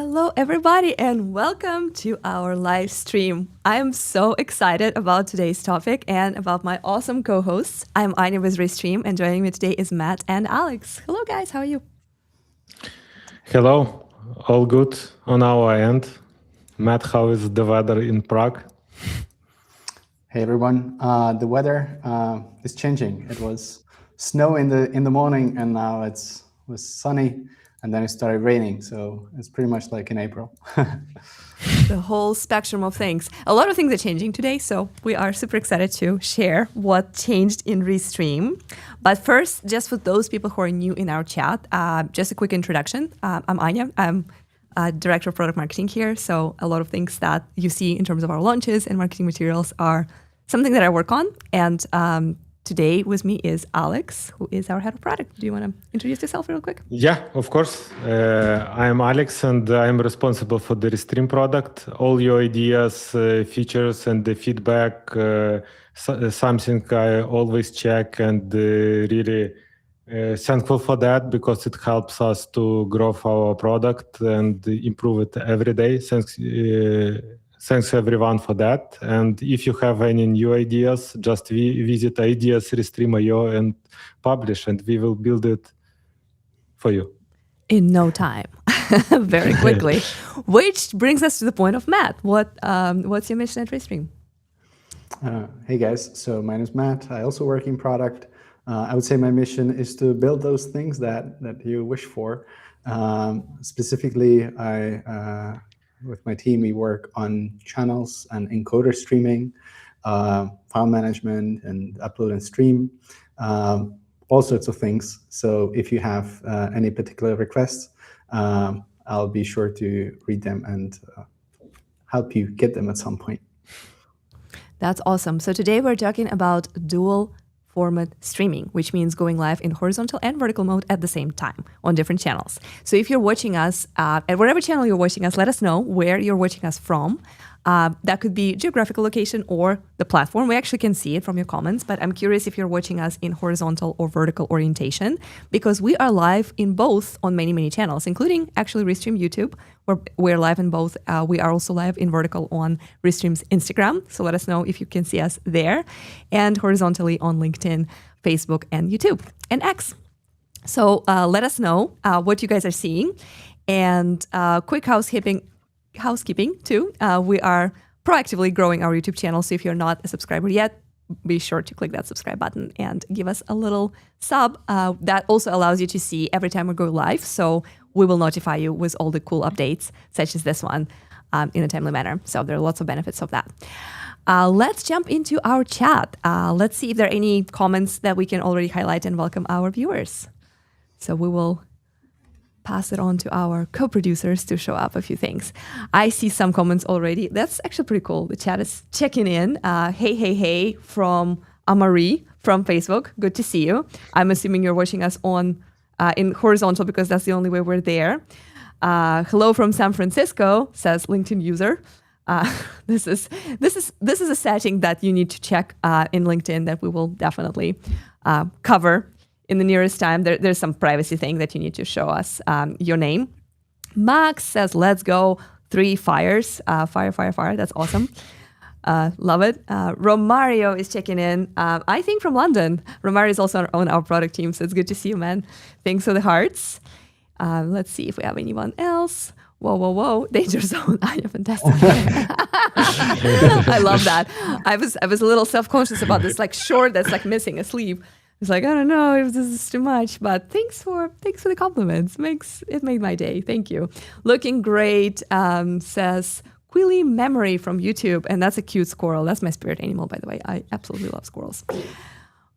Hello, everybody, and welcome to our live stream. I am so excited about today's topic and about my awesome co-hosts. I'm Anya with Restream, and joining me today is Matt and Alex. Hello, guys. How are you? Hello. All good on our end. Matt, how is the weather in Prague? Hey, everyone. The weather is changing. It was snow in the morning, and now it was sunny. And then it started raining, so it's pretty much like in April. The whole spectrum of things. A lot of things are changing today, so we are super excited to share what changed in Restream. But first, just for those people who are new in our chat, just a quick introduction. I'm Anya. I'm Director of Product Marketing here, so a lot of things that you see in terms of our launches and marketing materials are something that I work on. And today with me is Alex, who is our head of product. Do you want to introduce yourself real quick? Yeah, of course. I'm Alex, and I'm responsible for the Restream product. All your ideas, features, and the feedback, something I always check, and really thankful for that because it helps us to grow our product and improve it every day. Thanks everyone for that. And if you have any new ideas, just visit ideas Restream.io and publish, and we will build it for you. In no time, very quickly. Which brings us to the point of Matt. What's your mission at Restream? Hey guys, so my name is Matt. I also work in product. I would say my mission is to build those things that you wish for. Specifically, with my team, we work on channels and encoder streaming, file management, and upload and stream, all sorts of things. So if you have any particular requests, I'll be sure to read them and help you get them at some point. That's awesome. So today we're talking about dual format streaming, which means going live in horizontal and vertical mode at the same time on different channels. So if you're watching us at whatever channel you're watching us, let us know where you're watching us from. That could be geographical location or the platform. We actually can see it from your comments, but I'm curious if you're watching us in horizontal or vertical orientation, because we are live in both on many, many channels, including actually Restream YouTube, where we're live in both. We are also live in vertical on Restream's Instagram. So let us know if you can see us there, and horizontally on LinkedIn, Facebook, and YouTube, and X. So let us know what you guys are seeing. And quick housekeeping too. We are proactively growing our YouTube channel. So if you're not a subscriber yet, be sure to click that subscribe button and give us a little sub. That also allows you to see every time we go live. So we will notify you with all the cool updates, such as this one, in a timely manner. So there are lots of benefits of that. Let's jump into our chat. Let's see if there are any comments that we can already highlight and welcome our viewers. So we will pass it on to our co-producers to show up a few things. I see some comments already. That's actually pretty cool. The chat is checking in. Hey from Amari from Facebook. Good to see you. I'm assuming you're watching us on in horizontal because that's the only way we're there. Hello from San Francisco, says LinkedIn user. This is a setting that you need to check in LinkedIn that we will definitely cover in the nearest time. There's some privacy thing that you need to show us your name. Max says, let's go 3 fires. Fire. That's awesome. Love it. Romario is checking in, I think from London. Romario is also on our product team, so it's good to see you, man. Thanks for the hearts. Let's see if we have anyone else. Whoa. Danger zone. I am fantastic. I love that. I was a little self-conscious about this like short that's like missing a sleeve. It's like, I don't know if this is too much, but thanks for the compliments. It made my day. Thank you. Looking great, says Quilly Memory from YouTube, and that's a cute squirrel. That's my spirit animal, by the way. I absolutely love squirrels.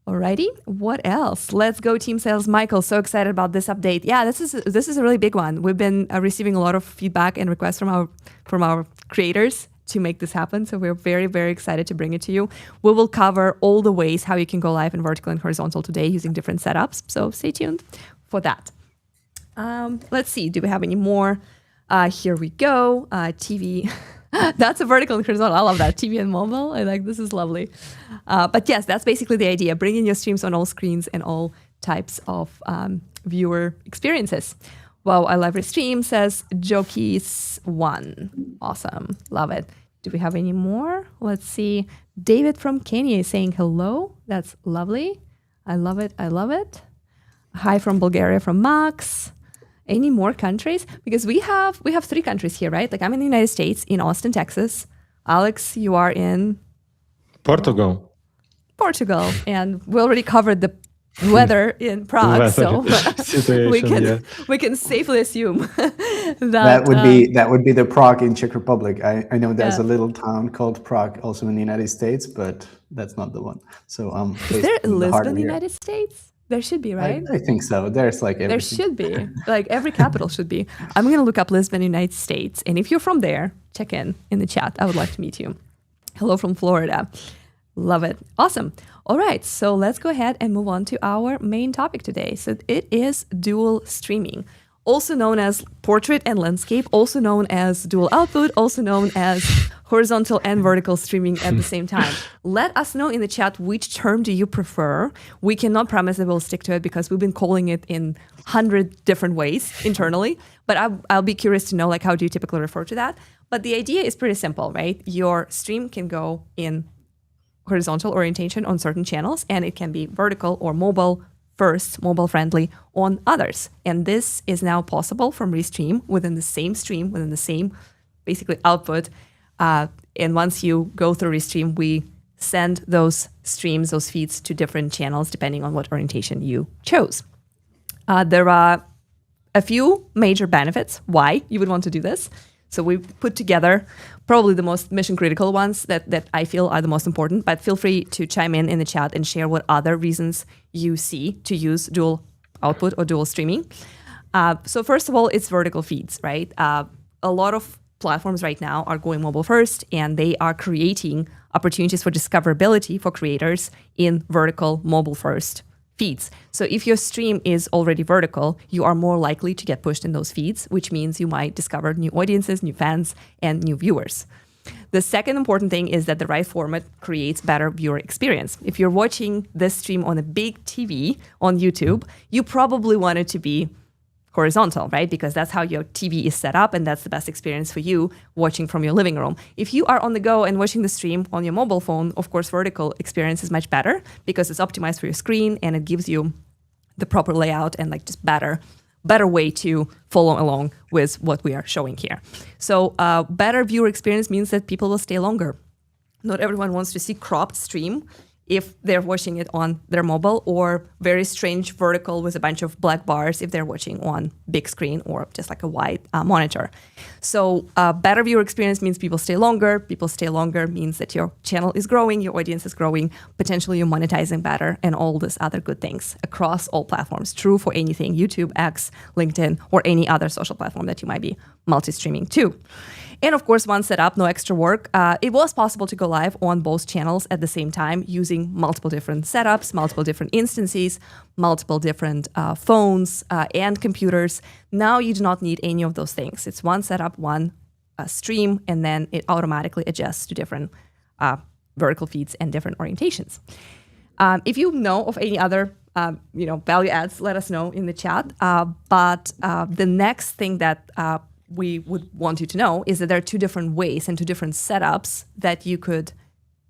Alrighty, what else? Let's go, Team Sales. Michael, so excited about this update. Yeah, this is a really big one. We've been receiving a lot of feedback and requests from our creators to make this happen. So we're very, very excited to bring it to you. We will cover all the ways how you can go live in vertical and horizontal today using different setups. So stay tuned for that. Let's see, do we have any more? Here we go. TV. That's a vertical and horizontal. I love that. TV and mobile. This is lovely. But yes, that's basically the idea. Bringing your streams on all screens and all types of viewer experiences. Wow, I love Restream, says Jokis1. Awesome. Love it. Do we have any more? Let's see. David from Kenya is saying hello. That's lovely. I love it. I love it. Hi from Bulgaria from Max. Any more countries? Because we have 3 countries here, right? Like I'm in the United States, in Austin, Texas. Alex, you are in Portugal. And we already covered the weather in Prague, so we can safely assume that would be the Prague in Czech Republic. I know there's a little town called Prague also in the United States, but that's not the one. So is there Lisbon in the United States? There should be, right? I think so. There's like everything. There should be. Like every capital should be. I'm going to look up Lisbon, United States. And if you're from there, check in the chat. I would like to meet you. Hello from Florida. Love it. Awesome. All right. So let's go ahead and move on to our main topic today. So it is dual streaming, also known as portrait and landscape, also known as dual output, also known as horizontal and vertical streaming at the same time. Let us know in the chat which term do you prefer. We cannot promise that we'll stick to it because we've been calling it in 100 different ways internally, but I'll be curious to know, like, how do you typically refer to that? But the idea is pretty simple, right? Your stream can go in horizontal orientation on certain channels, and it can be vertical or mobile first, mobile friendly on others. And this is now possible from Restream within the same stream, within the same basically output. And once you go through Restream, we send those streams, those feeds to different channels depending on what orientation you chose. There are a few major benefits why you would want to do this. So we put together probably the most mission critical ones that I feel are the most important, but feel free to chime in the chat and share what other reasons you see to use dual output or dual streaming. So first of all, it's vertical feeds, right? A lot of platforms right now are going mobile first, and they are creating opportunities for discoverability for creators in vertical mobile first feeds. So if your stream is already vertical, you are more likely to get pushed in those feeds, which means you might discover new audiences, new fans, and new viewers. The second important thing is that the right format creates better viewer experience. If you're watching this stream on a big TV on YouTube, you probably want it to be horizontal, right? Because that's how your TV is set up, and that's the best experience for you watching from your living room. If you are on the go and watching the stream on your mobile phone, of course, vertical experience is much better because it's optimized for your screen and it gives you the proper layout and like just better way to follow along with what we are showing here. So better viewer experience means that people will stay longer. Not everyone wants to see cropped stream if they're watching it on their mobile, or very strange vertical with a bunch of black bars if they're watching on big screen or just like a wide monitor. So better viewer experience means people stay longer. People stay longer means that your channel is growing, your audience is growing, potentially you're monetizing better, and all these other good things across all platforms. True for anything, YouTube, X, LinkedIn, or any other social platform that you might be multi-streaming to. And of course, once set up, no extra work. It was possible to go live on both channels at the same time using multiple different setups, multiple different instances, multiple different phones and computers. Now you do not need any of those things. It's one setup, one stream, and then it automatically adjusts to different vertical feeds and different orientations. If you know of any other value adds, let us know in the chat. But the next thing that we would want you to know is that there are 2 different ways and 2 different setups that you could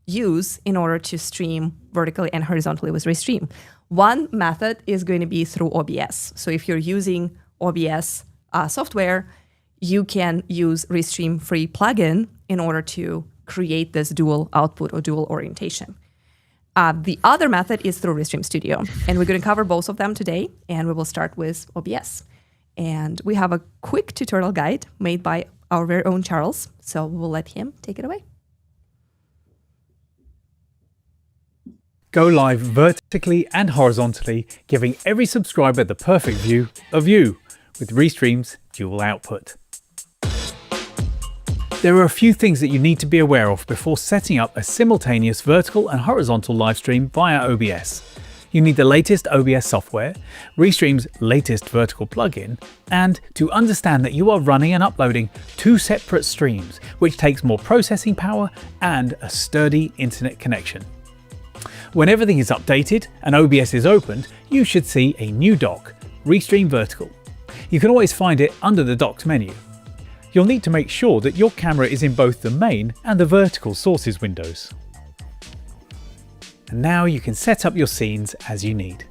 use in order to stream vertically and horizontally with Restream. One method is going to be through OBS. So if you're using OBS software, you can use Restream free plugin in order to create this dual output or dual orientation. The other method is through Restream Studio, and we're going to cover both of them today, and we will start with OBS. And we have a quick tutorial guide made by our very own Charles, so we'll let him take it away. Go live vertically and horizontally, giving every subscriber the perfect view of you with Restream's dual output. There are a few things that you need to be aware of before setting up a simultaneous vertical and horizontal live stream via OBS. You need the latest OBS software, Restream's latest vertical plugin, and to understand that you are running and uploading 2 separate streams, which takes more processing power and a sturdy internet connection. When everything is updated and OBS is opened, you should see a new dock, Restream Vertical. You can always find it under the Docs menu. You'll need to make sure that your camera is in both the main and the vertical sources windows. And now you can set up your scenes as you need.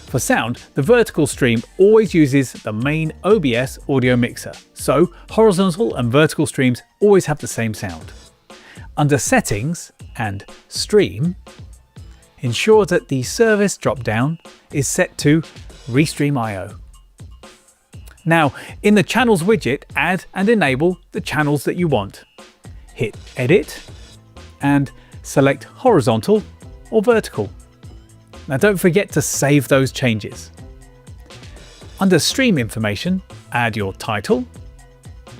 For sound, the vertical stream always uses the main OBS audio mixer, so horizontal and vertical streams always have the same sound. Under Settings and Stream, ensure that the Service drop-down is set to Restream IO. Now, in the Channels widget, add and enable the channels that you want. Hit Edit and select Horizontal or Vertical. Now don't forget to save those changes. Under Stream Information, add your title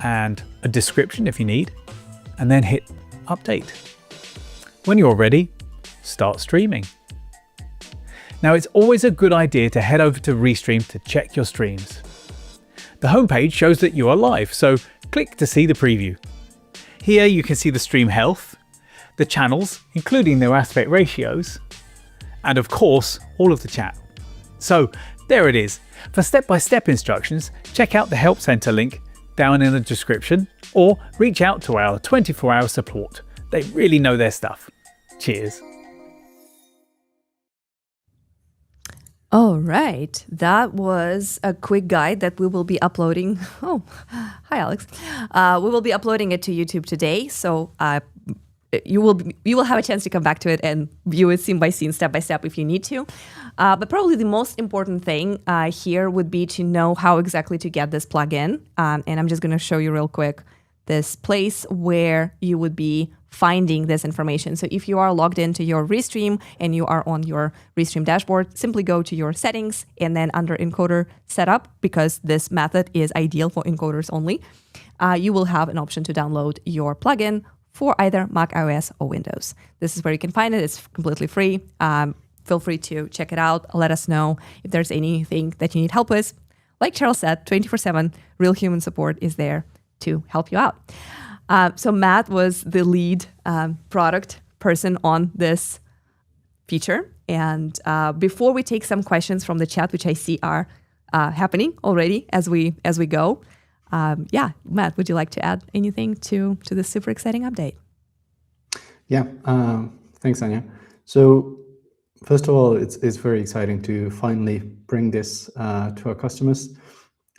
and a description if you need, and then hit Update. When you're ready, start streaming. Now it's always a good idea to head over to Restream to check your streams. The homepage shows that you are live, so click to see the preview. Here you can see the stream health, the channels, including their aspect ratios, and of course, all of the chat. So there it is. For step-by-step instructions, check out the Help Center link down in the description or reach out to our 24-hour support. They really know their stuff. Cheers. All right, that was a quick guide that we will be uploading. Oh, hi, Alex. We will be uploading it to YouTube today, so you will have a chance to come back to it and view it scene by scene, step by step if you need to. But probably the most important thing here would be to know how exactly to get this plugin. And I'm just going to show you real quick this place where you would be finding this information. So if you are logged into your Restream and you are on your Restream dashboard, simply go to your settings and then under encoder setup, because this method is ideal for encoders only, you will have an option to download your plugin for either Mac OS or Windows. This is where you can find it. It's completely free. Feel free to check it out. Let us know if there's anything that you need help with. Like Charles said, 24/7 real human support is there to help you out. So Matt was the lead product person on this feature. And before we take some questions from the chat, which I see are happening already as we go, yeah, Matt, would you like to add anything to this super exciting update? Yeah, thanks, Anya. So first of all, it's very exciting to finally bring this to our customers.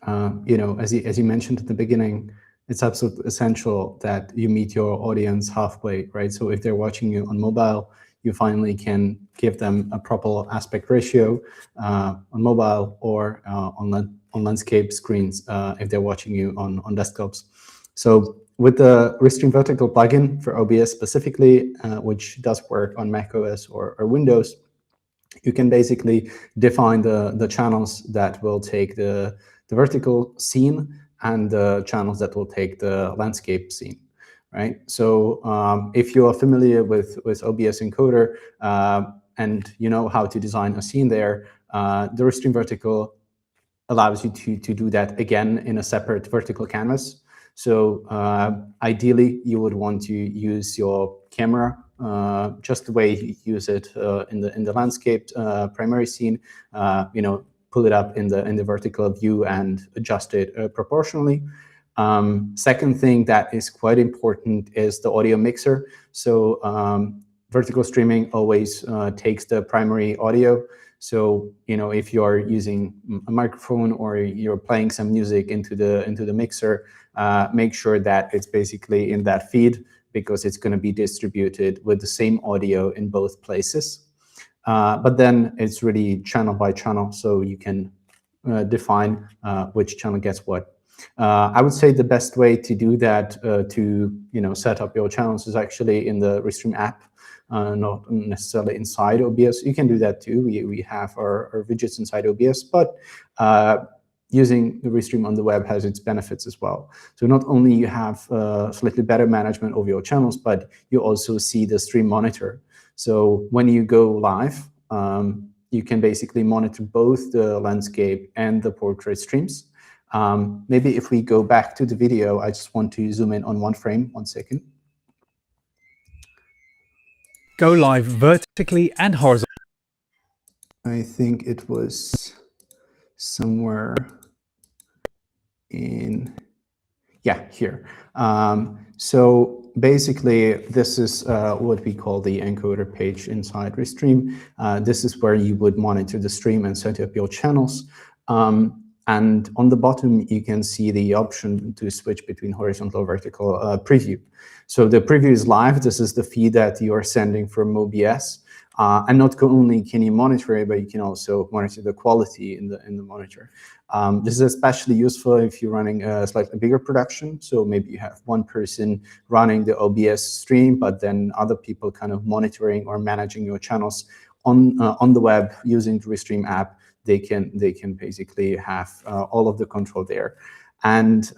As you mentioned at the beginning, it's absolutely essential that you meet your audience halfway, right? So if they're watching you on mobile, you finally can give them a proper aspect ratio on mobile or on landscape screens if they're watching you on desktops. So with the Restream Vertical plugin for OBS specifically, which does work on macOS or Windows, you can basically define the channels that will take the vertical scene and the channels that will take the landscape scene, right? So if you are familiar with OBS encoder and you know how to design a scene there, the Restream Vertical allows you to do that again in a separate vertical canvas. So ideally, you would want to use your camera just the way you use it in the landscape primary scene. Pull it up in the vertical view and adjust it proportionally. Second thing that is quite important is the audio mixer. So vertical streaming always takes the primary audio. So if you are using a microphone or you're playing some music into the mixer, make sure that it's basically in that feed, because it's going to be distributed with the same audio in both places. But then it's really channel by channel, so you can define which channel gets what. I would say the best way to do that to set up your channels is actually in the Restream app, not necessarily inside OBS. You can do that too. We have our widgets inside OBS, but using the Restream on the web has its benefits as well. So not only you have slightly better management of your channels, but you also see the stream monitor. So when you go live, you can basically monitor both the landscape and the portrait streams. Maybe if we go back to the video, I just want to zoom in on one frame, 1 second. Go live vertically and horizontally. I think it was somewhere here. So basically, this is what we call the encoder page inside Restream. This is where you would monitor the stream and set up your channels. And on the bottom, you can see the option to switch between horizontal or vertical preview. So the preview is live. This is the feed that you are sending from OBS. And not only can you monitor it, but you can also monitor the quality in the monitor. This is especially useful if you're running a slightly bigger production. So maybe you have one person running the OBS stream, but then other people kind of monitoring or managing your channels on the web using the Restream app. They can basically have all of the control there. And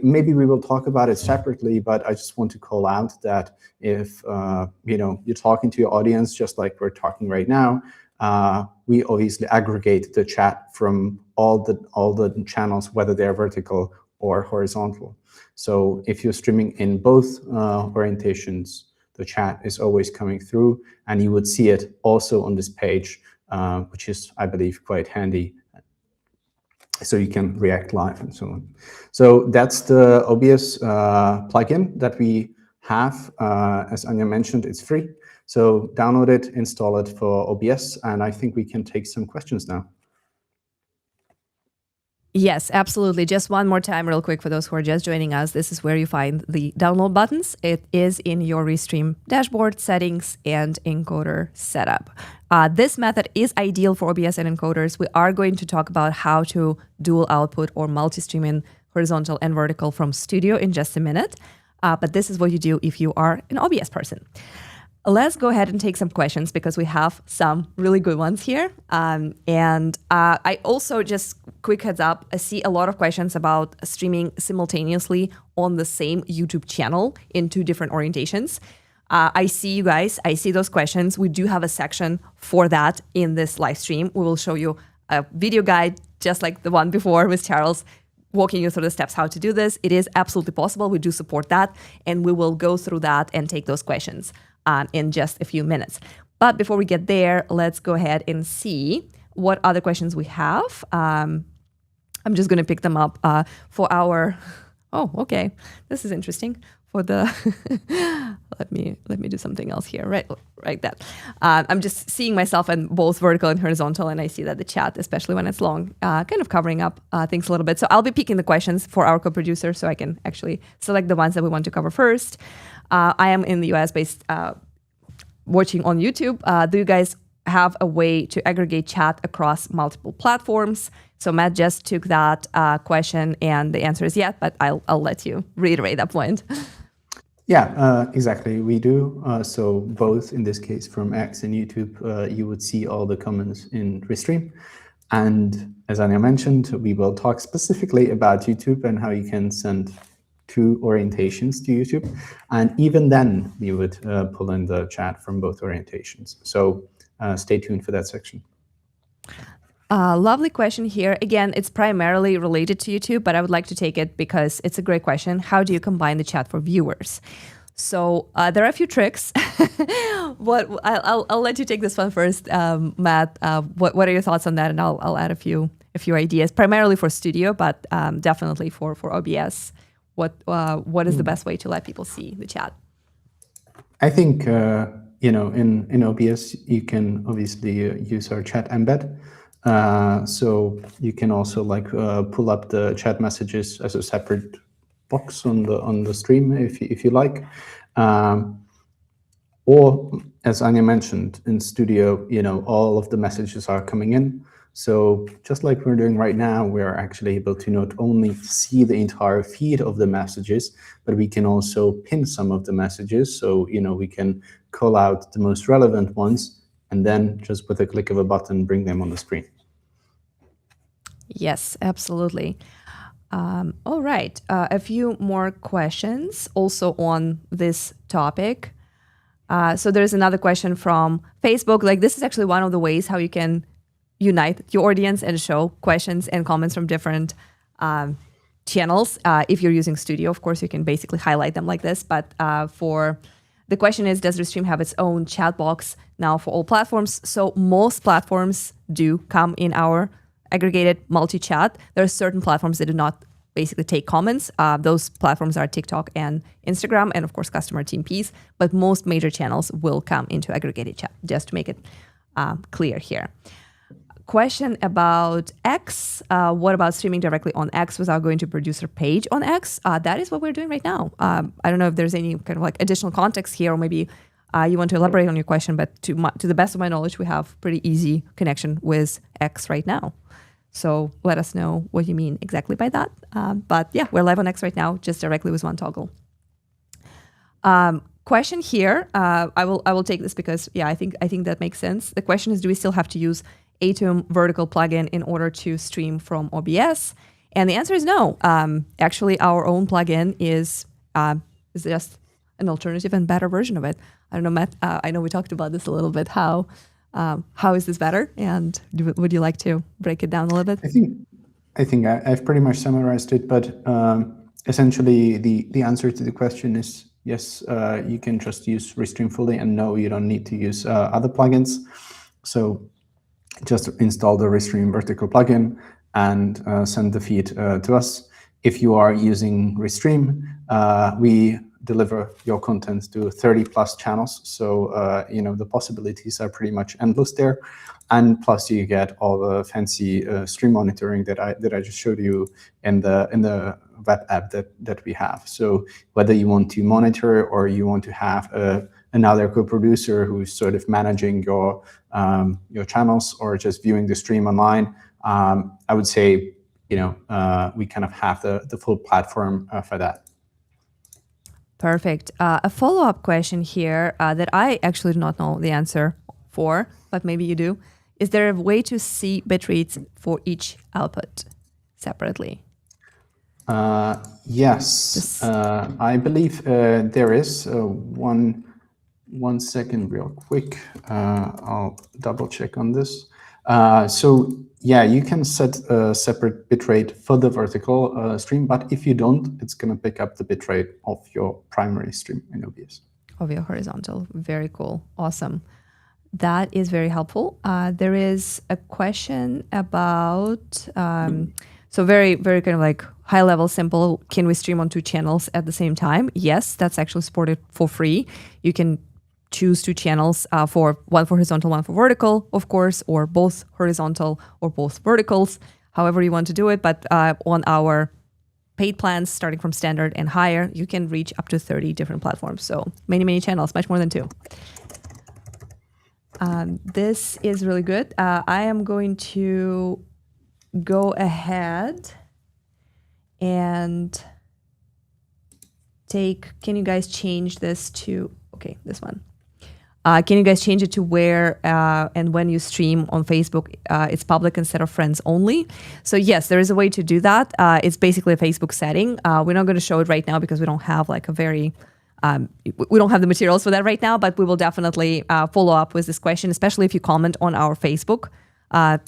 maybe we will talk about it separately, but I just want to call out that if you're talking to your audience just like we're talking right now, we obviously aggregate the chat from all the channels, whether they're vertical or horizontal. So if you're streaming in both orientations, the chat is always coming through, and you would see it also on this page, which is, I believe, quite handy. So you can react live and so on. So that's the OBS plugin that we have. As Anya mentioned, it's free. So download it, install it for OBS, and I think we can take some questions now. Yes, absolutely. Just one more time real quick for those who are just joining us. This is where you find the download buttons. It is in your Restream dashboard, settings, and encoder setup. This method is ideal for OBS and encoders. We are going to talk about how to dual output or multi-stream in horizontal and vertical from Studio in just a minute. But this is what you do if you are an OBS person. Let's go ahead and take some questions because we have some really good ones here. I also, just quick heads up, I see a lot of questions about streaming simultaneously on the same YouTube channel in two different orientations. I see you guys. I see those questions. We do have a section for that in this live stream. We will show you a video guide just like the one before with Charles, walking you through the steps how to do this. It is absolutely possible. We do support that, and we will go through that and take those questions in just a few minutes. But before we get there, let's go ahead and see what other questions we have. I'm just going to pick them up for our. Oh, okay. This is interesting. For the let me do something else here. Right that. I'm just seeing myself in both vertical and horizontal, and I see that the chat, especially when it's long, kind of covering up things a little bit. So I'll be picking the questions for our co-producer, so I can actually select the ones that we want to cover first. I am in the US based, watching on YouTube. Do you guys have a way to aggregate chat across multiple platforms? So Matt just took that question, and the answer is yes, but I'll let you reiterate that point. Yeah, exactly. We do. So both in this case from X and YouTube, you would see all the comments in Restream. And as Anya mentioned, we will talk specifically about YouTube and how you can send two orientations to YouTube. And even then, we would pull in the chat from both orientations. So stay tuned for that section. Lovely question here. Again, it's primarily related to YouTube, but I would like to take it because it's a great question. How do you combine the chat for viewers? So there are a few tricks. I'll let you take this one first, Matt. What are your thoughts on that? And I'll add a few ideas, primarily for Studio, but definitely for OBS. What is the best way to let people see the chat? I think in OBS you can obviously use our chat embed. So you can also pull up the chat messages as a separate box on the stream if you like, or as Anya mentioned, in Studio, all of the messages are coming in. So just like we're doing right now, we're actually able to not only see the entire feed of the messages, but we can also pin some of the messages. So we can call out the most relevant ones, and then just with a click of a button, bring them on the screen. Yes, absolutely. All right. A few more questions also on this topic. So there's another question from Facebook. This is actually one of the ways how you can unite your audience and show questions and comments from different channels. If you're using Studio, of course, you can basically highlight them like this. But the question is, does Restream have its own chat box now for all platforms? So most platforms do come in our aggregated multi-chat. There are certain platforms that do not basically take comments. Those platforms are TikTok and Instagram, and of course customer team piece. But most major channels will come into aggregated chat, just to make it clear here. Question about X. What about streaming directly on X without going to producer page on X? That is what we're doing right now. I don't know if there's any kind of like additional context here, or maybe you want to elaborate on your question, but to the best of my knowledge, we have pretty easy connection with X right now. So let us know what you mean exactly by that. But yeah, we're live on X right now, just directly with one toggle. Question here. I will take this because I think that makes sense. The question is, do we still have to use Atom vertical plugin in order to stream from OBS? And the answer is no. Actually, our own plugin is just an alternative and better version of it. I don't know, Matt. I know we talked about this a little bit. How is this better? And would you like to break it down a little bit? I think I've pretty much summarized it. But essentially, the answer to the question is yes. You can just use Restream fully, and no, you don't need to use other plugins. So just install the Restream vertical plugin and send the feed to us. If you are using Restream, we deliver your content to 30 plus channels. So, the possibilities are pretty much endless there. And plus you get all the fancy stream monitoring that I just showed you in the web app that we have. So whether you want to monitor or you want to have another co-producer who's sort of managing your channels or just viewing the stream online, I would say, we kind of have the full platform for that. Perfect. A follow-up question here that I actually do not know the answer for, but maybe you do. Is there a way to see bit rates for each output separately? Yes, I believe there is. One second real quick. I'll double check on this. So yeah, you can set a separate bitrate for the vertical stream, but if you don't, it's going to pick up the bitrate of your primary stream in OBS. Of your horizontal. Very cool. Awesome. That is very helpful. There is a question about, so very, very kind of like high level, simple. Can we stream on two channels at the same time? Yes, that's actually supported for free. You can choose two channels, one for horizontal, one for vertical, of course, or both horizontal or both verticals, however you want to do it. But on our paid plans, starting from standard and higher, you can reach up to 30 different platforms. So many, many channels, much more than two. This is really good. I am going to go ahead and can you guys change this to, okay, this one. Can you guys change it to where and when you stream on Facebook, it's public instead of friends only? So yes, there is a way to do that. It's basically a Facebook setting. We're not going to show it right now because we don't have like a very, we don't have the materials for that right now, but we will definitely follow up with this question, especially if you comment on our Facebook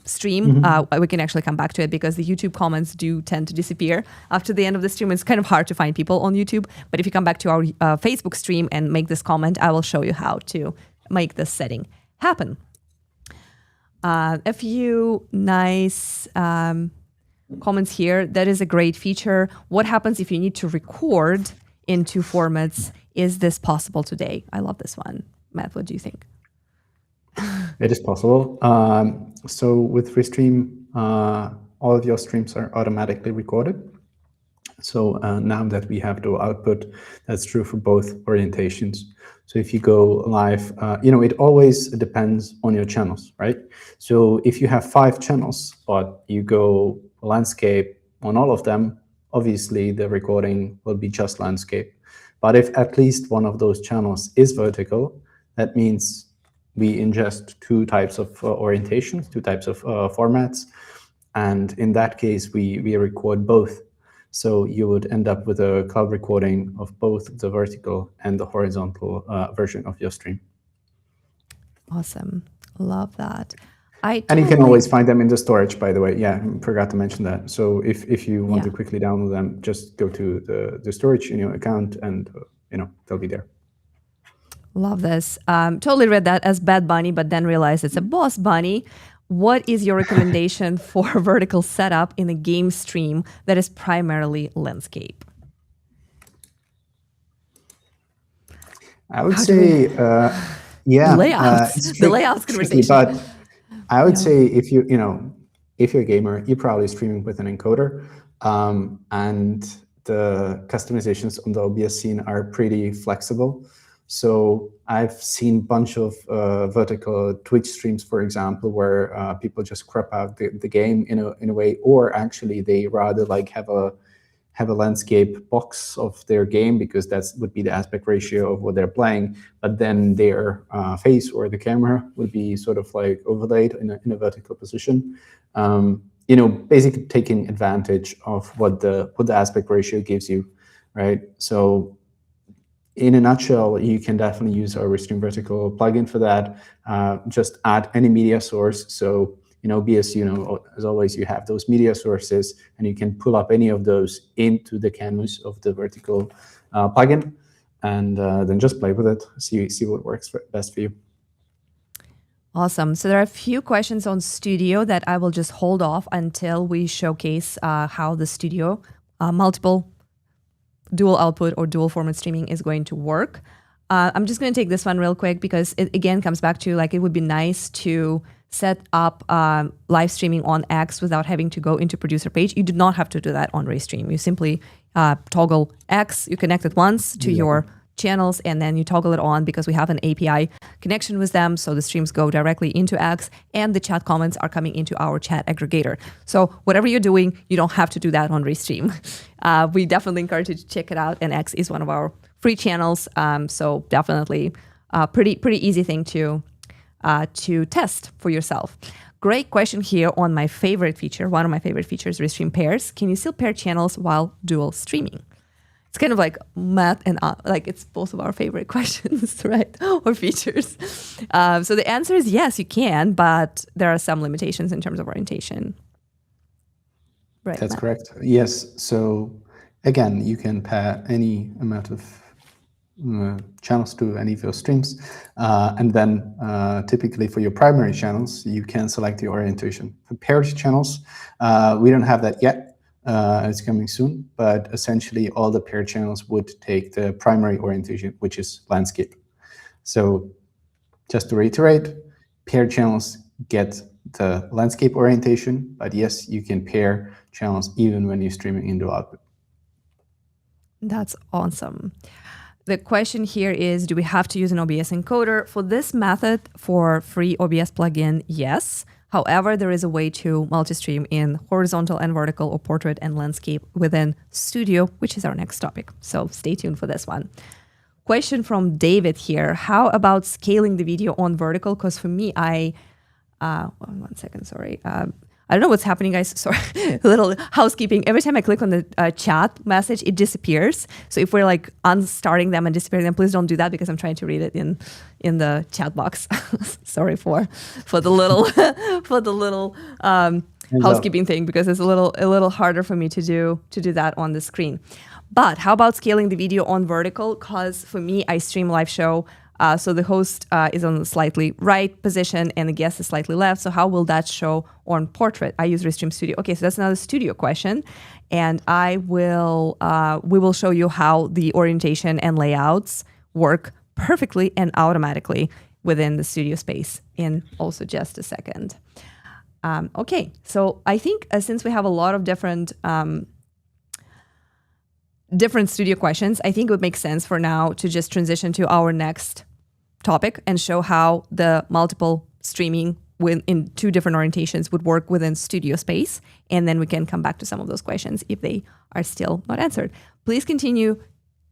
stream. We can actually come back to it because the YouTube comments do tend to disappear after the end of the stream. It's kind of hard to find people on YouTube, but if you come back to our Facebook stream and make this comment, I will show you how to make this setting happen. A few nice comments here. That is a great feature. What happens if you need to record in two formats? Is this possible today? I love this one. Matt, what do you think? It is possible. So with Restream, all of your streams are automatically recorded. So now that we have dual output, that's true for both orientations. So if you go live, it always depends on your channels, right? So if you have 5 channels, but you go landscape on all of them, obviously the recording will be just landscape. But if at least one of those channels is vertical, that means we ingest 2 types of orientations, 2 types of formats. And in that case, we record both. So you would end up with a cloud recording of both the vertical and the horizontal version of your stream. Awesome. Love that. And you can always find them in the storage, by the way. Yeah, forgot to mention that. So if you want to quickly download them, just go to the storage in your account and they'll be there. Love this. Totally read that as Bad Bunny, but then realized it's a Boss Bunny. what is your recommendation for vertical setup in a game stream that is primarily landscape? I would say, yeah, Layouts, it's the layouts tricky, conversation. but I would say if you're a gamer, you're probably streaming with an encoder, and the customizations on the OBS scene are pretty flexible. So I've seen a bunch of vertical Twitch streams, for example, where people just crop out the game in a way, or actually they rather like have a landscape box of their game, because that would be the aspect ratio of what they're playing, but then their face or the camera would be sort of like overlaid in a vertical position. Basically taking advantage of what the aspect ratio gives you, right? So in a nutshell, you can definitely use our Restream Vertical plugin for that. Just add any media source. So in OBS, as always, you have those media sources, and you can pull up any of those into the canvas of the vertical plugin, and then just play with it, see what works best for you. Awesome. So there are a few questions on Studio that I will just hold off until we showcase how the Studio multiple dual output or dual format streaming is going to work. I'm just going to take this one real quick because it again comes back to like it would be nice to set up live streaming on X without having to go into producer page. You do not have to do that on Restream. You simply toggle X, you connect it once to your channels, and then you toggle it on because we have an API connection with them. So the streams go directly into X, and the chat comments are coming into our chat aggregator. So whatever you're doing, you don't have to do that on Restream. We definitely encourage you to check it out, and X is one of our free channels. So definitely pretty easy thing to test for yourself. Great question here on my favorite feature. One of my favorite features, Restream Pairs. Can you still pair channels while dual streaming? It's kind of like Matt and like it's both of our favorite questions, right? Or features. So the answer is yes, you can, but there are some limitations in terms of orientation. Right. That's Matt? correct. Yes. So again, you can pair any amount of channels to any of your streams, and then typically for your primary channels, you can select the orientation. For paired channels, we don't have that yet. It's coming soon, but essentially all the paired channels would take the primary orientation, which is landscape. So just to reiterate, paired channels get the landscape orientation, but yes, you can pair channels even when you're streaming in dual output. That's awesome. The question here is, do we have to use an OBS encoder? For this method, for free OBS plugin, yes. However, there is a way to multi-stream in horizontal and vertical or portrait and landscape within Studio, which is our next topic. So stay tuned for this one. Question from David here. How about scaling the video on vertical? Because for me, one second, sorry. I don't know what's happening, guys. Sorry, a little housekeeping. Every time I click on the chat message, it disappears. So if we're like unstarting them and disappearing them, please don't do that because I'm trying to read it in the chat box. Sorry for the little housekeeping thing, because it's a little harder for me to do that on the screen. But how about scaling the video on vertical? Because for me, I stream live show. So the host is on the slightly right position and the guest is slightly left. So how will that show on portrait? I use Restream Studio. Okay, so that's another Studio question. And we will show you how the orientation and layouts work perfectly and automatically within the Studio space in also just a second. Okay, so I think since we have a lot of different Studio questions, I think it would make sense for now to just transition to our next topic and show how the multiple streaming in two different orientations would work within Studio space. And then we can come back to some of those questions if they are still not answered. Please continue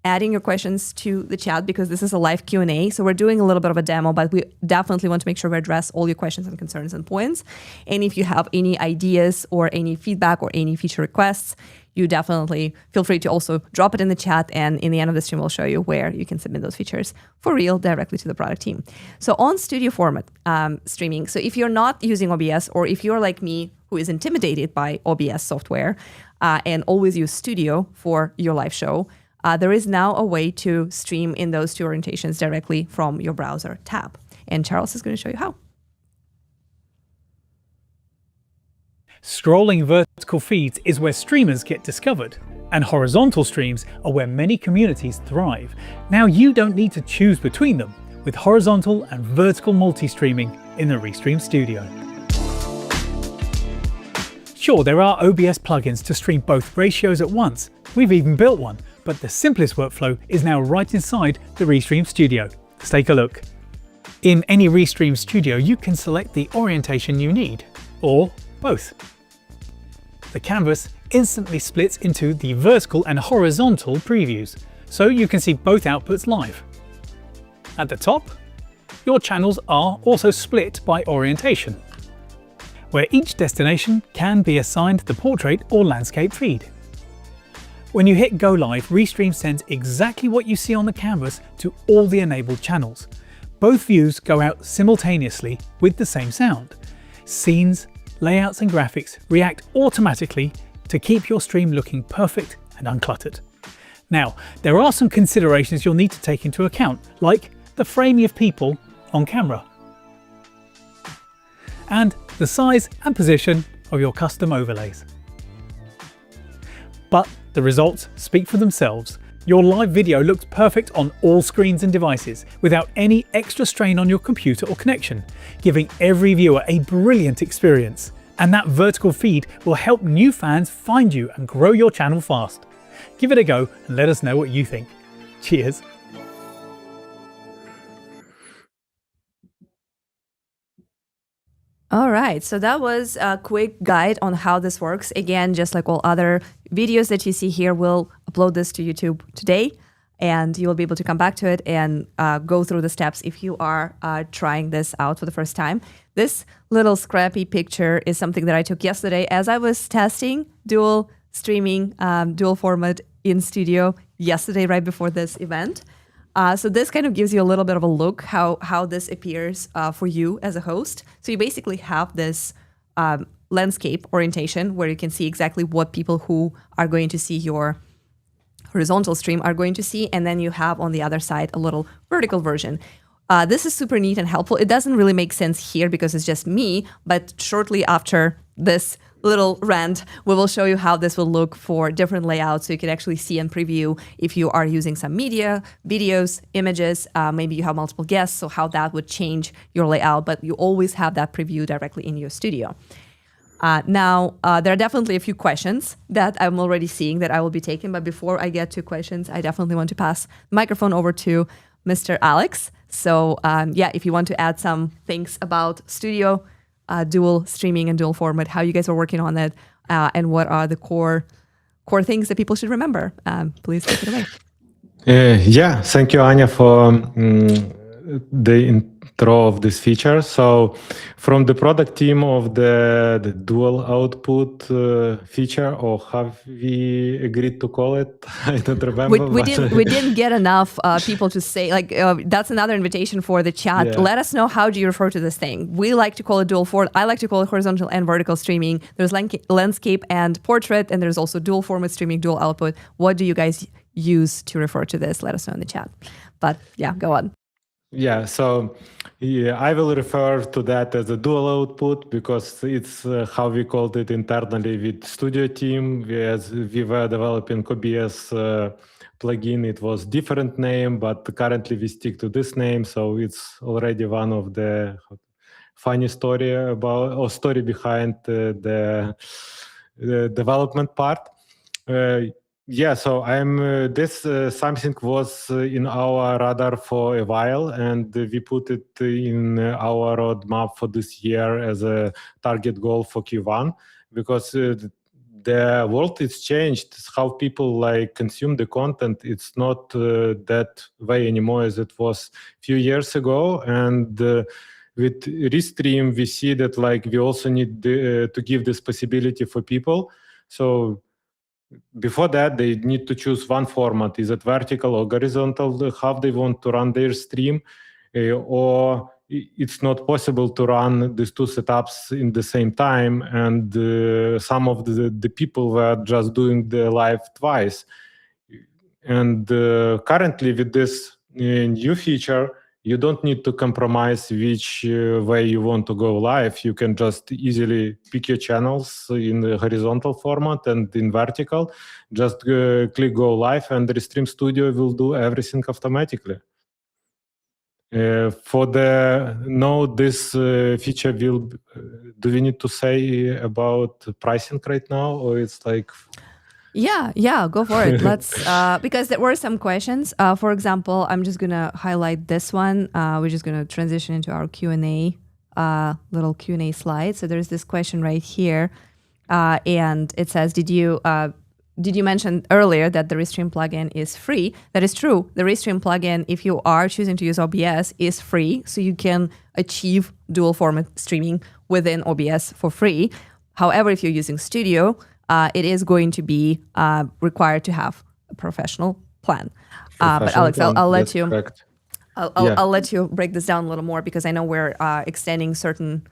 adding your questions to the chat because this is a live Q&A. So we're doing a little bit of a demo, but we definitely want to make sure we address all your questions and concerns and points. And if you have any ideas or any feedback or any feature requests, you definitely feel free to also drop it in the chat. And in the end of the stream, we'll show you where you can submit those features for real directly to the product team. So on Studio format streaming, so if you're not using OBS or if you're like me, who is intimidated by OBS software and always use Studio for your live show, there is now a way to stream in those two orientations directly from your browser tab. And Charles is going to show you how. Scrolling vertical feeds is where streamers get discovered, and horizontal streams are where many communities thrive. Now you don't need to choose between them with horizontal and vertical multi-streaming in the Restream Studio. Sure, there are OBS plugins to stream both ratios at once. We've even built one, but the simplest workflow is now right inside the Restream Studio. Let's take a look. In any Restream Studio, you can select the orientation you need, or both. The canvas instantly splits into the vertical and horizontal previews, so you can see both outputs live. At the top, your channels are also split by orientation, where each destination can be assigned the portrait or landscape feed. When you hit Go Live, Restream sends exactly what you see on the canvas to all the enabled channels. Both views go out simultaneously with the same sound. Scenes, layouts and graphics react automatically to keep your stream looking perfect and uncluttered. Now, there are some considerations you'll need to take into account, like the frame of people on camera, and the size and position of your custom overlays. But the results speak for themselves. Your live video looks perfect on all screens and devices without any extra strain on your computer or connection, giving every viewer a brilliant experience. And that vertical feed will help new fans find you and grow your channel fast. Give it a go and let us know what you think. Cheers! All right, so that was a quick guide on how this works. Again, just like all other videos that you see here, we'll upload this to YouTube today, and you will be able to come back to it and go through the steps if you are trying this out for the first time. This little scrappy picture is something that I took yesterday as I was testing dual streaming, dual format in Studio yesterday, right before this event. So this kind of gives you a little bit of a look how this appears for you as a host. So you basically have this landscape orientation where you can see exactly what people who are going to see your horizontal stream are going to see. And then you have on the other side a little vertical version. This is super neat and helpful. It doesn't really make sense here because it's just me, but shortly after this little rant, we will show you how this will look for different layouts so you can actually see and preview if you are using some media, videos, images, maybe you have multiple guests, so how that would change your layout, but you always have that preview directly in your studio. Now, there are definitely a few questions that I'm already seeing that I will be taking, but before I get to questions, I definitely want to pass the microphone over to Mr. Alex. So yeah, if you want to add some things about Studio, dual streaming and dual format, how you guys are working on it, and what are the core things that people should remember. Please take it away. Yeah, thank you, Anya, for the intro of this feature. So from the product team of the dual output feature, or have we agreed to call it? I don't remember. We didn't get enough people to say, like, that's another invitation for the chat. Yeah. Let us know, how do you refer to this thing? We like to call it dual format. I like to call it horizontal and vertical streaming. There's landscape and portrait, and there's also dual format streaming, dual output. What do you guys use to refer to this? Let us know in the chat. But yeah, go on. Yeah, so I will refer to that as a dual output because it's how we called it internally with Studio team. As we were developing OBS plugin, it was different name, but currently we stick to this name. So it's already one of the funny story about, or story behind the development part. Yeah, so I'm this something was in our radar for a while, and we put it in our roadmap for this year as a target goal for Q1, because the world is changed. How people like consume the content, it's not that way anymore as it was a few years ago. And with Restream, we see that like we also need to give this possibility for people. So before that, they need to choose one format. Is it vertical or horizontal? How they want to run their stream, or it's not possible to run these two setups in the same time. And some of the people were just doing the live twice. And currently with this new feature, you don't need to compromise which way you want to go live. You can just easily pick your channels in the horizontal format and in vertical. Just click go live, and the Restream Studio will do everything automatically. For the this feature will. Do we need to say about pricing right now, or it's like? Yeah, go for it. Let's because there were some questions. For example, I'm just gonna highlight this one. We're just gonna transition into our Q&A, little Q&A slide. So there's this question right here, and it says, did you mention earlier that the Restream plugin is free? That is true. The Restream plugin, if you are choosing to use OBS, is free, so you can achieve dual format streaming within OBS for free. However, if you're using Studio, it is going to be required to have a professional plan. But Alex, I'll let you. I'll let you break this down a little more, because I know we're extending certain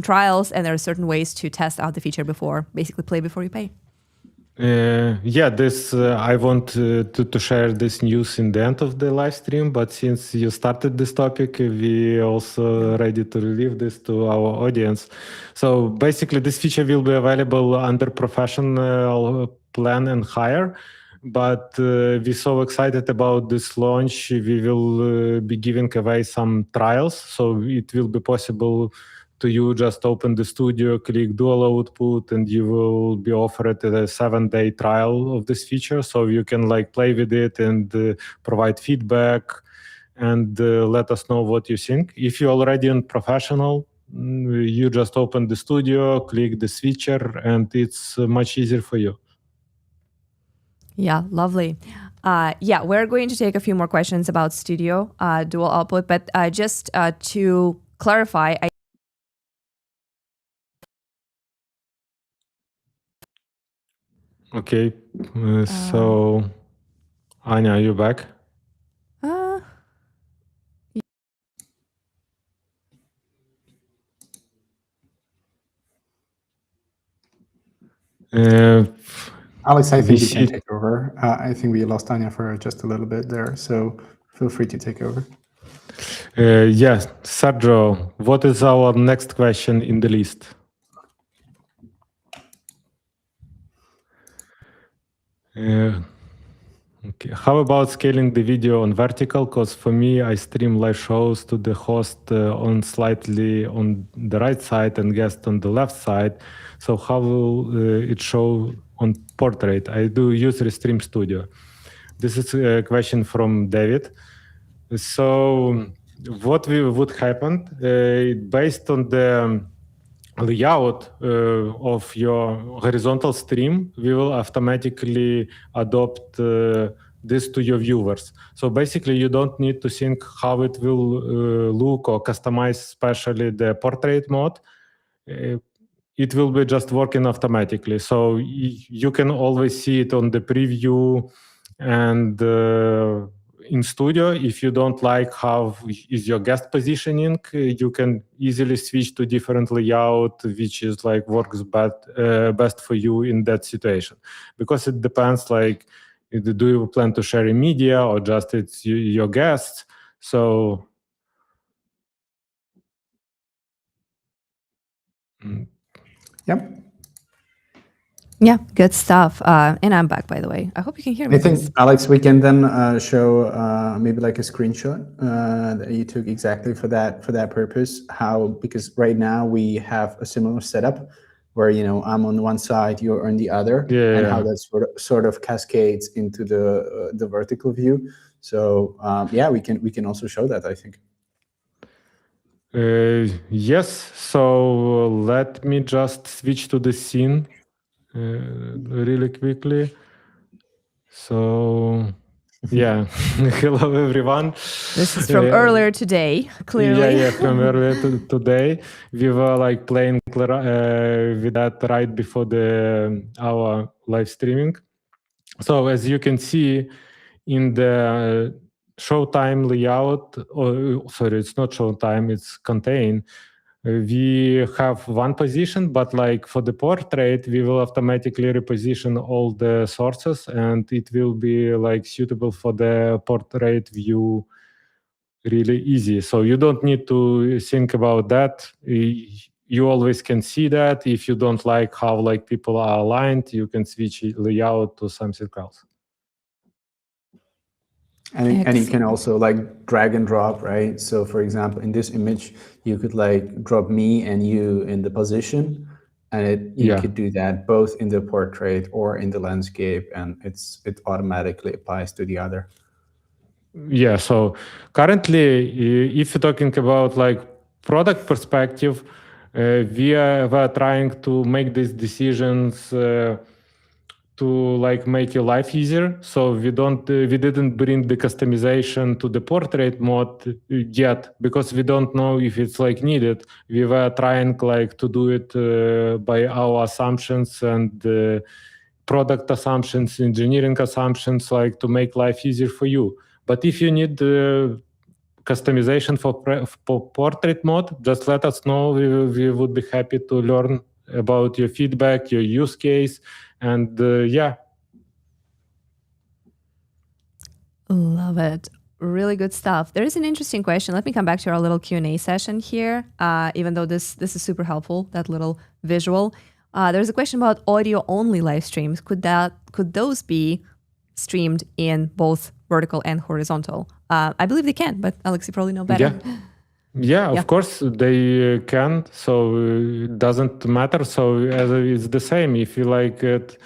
trials, and there are certain ways to test out the feature before, basically play before you pay. This I want to share this news in the end of the live stream, but since you started this topic, we also ready to relieve this to our audience. So basically, this feature will be available under professional plan and higher. But we're so excited about this launch, we will be giving away some trials, so it will be possible to you just open the studio, click dual output, and you will be offered a 7-day trial of this feature. So you can like play with it and provide feedback and let us know what you think. If you're already in professional, you just open the studio, click the switcher, and it's much easier for you. Yeah, lovely. We're going to take a few more questions about Studio dual output, but just to clarify, Okay, so Anya, are you back? Alex, I think you can take over. I think we lost Anya for just a little bit there, so feel free to take over. Yes, Sergio, what is our next question in the list? Okay. How about scaling the video on vertical? Because for me, I stream live shows to the host on slightly on the right side and guest on the left side. So how will it show on portrait? I do use Restream Studio. This is a question from David. So what would happen based on the layout of your horizontal stream, we will automatically adopt this to your viewers. So basically, you don't need to think how it will look or customize, especially the portrait mode. It will be just working automatically. So you can always see it on the preview and in Studio. If you don't like how is your guest positioning, you can easily switch to different layout, which is like works best for you in that situation. Because it depends, like, do you plan to share in media or just it's your guests? So. Yep. Yeah, good stuff. And I'm back, by the way. I hope you can hear me. I think, Alex, we can then show maybe like a screenshot that you took exactly for that purpose. Because right now we have a similar setup where, I'm on one side, you're on the other, and how that sort of cascades into the vertical view. So we can also show that, I think. Yes. So let me just switch to the scene really quickly. So yeah, hello everyone. This is from earlier today, clearly. Yeah, from earlier today. We were like playing with that right before our live streaming. So as you can see in the showtime layout, it's not showtime, it's contain. We have one position, but like for the portrait, we will automatically reposition all the sources, and it will be like suitable for the portrait view really easy. So you don't need to think about that. You always can see that. If you don't like how like people are aligned, you can switch layout to something else. And you can also like drag and drop, right? So for example, in this image, you could like drop me and you in the position, and you could do that both in the portrait or in the landscape, and it automatically applies to the other. Yeah, so currently, if you're talking about like product perspective, we are trying to make these decisions to like make your life easier. So we didn't bring the customization to the portrait mode yet, because we don't know if it's like needed. We were trying like to do it by our assumptions and product assumptions, engineering assumptions, like to make life easier for you. But if you need customization for portrait mode, just let us know. We would be happy to learn about your feedback, your use case, and yeah. Love it. Really good stuff. There is an interesting question. Let me come back to our little Q&A session here. Even though this is super helpful, that little visual. There's a question about audio-only live streams. Could those be streamed in both vertical and horizontal? I believe they can, but Alex, you probably know better. Yeah, of course they can. So it doesn't matter. So it's the same. If you like it,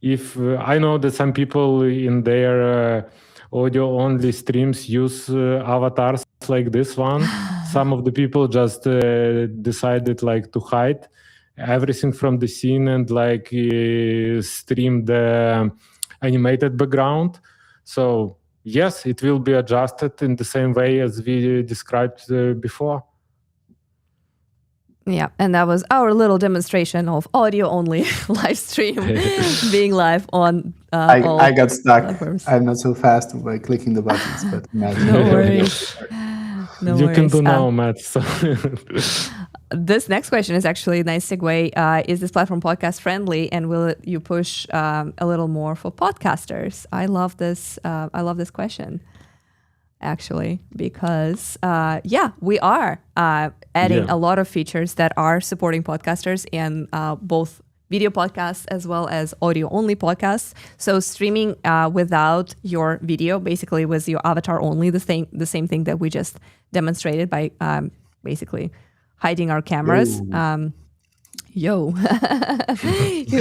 if I know that some people in their audio-only streams use avatars like this one. Some of the people just decided like to hide everything from the scene and like stream the animated background. So yes, it will be adjusted in the same way as we described before. Yeah, and that was our little demonstration of audio-only live stream being live on all I got stuck. platforms. I'm not so fast by clicking the buttons, but No worries. No You worries. can do now, Matt. So. This next question is actually a nice segue. Is this platform podcast friendly, and will you push a little more for podcasters? I love this. I love this question, actually, because we are adding a lot of features that are supporting podcasters and both video podcasts as well as audio only podcasts. So streaming without your video, basically with your avatar only, the same thing that we just demonstrated by basically hiding our cameras. You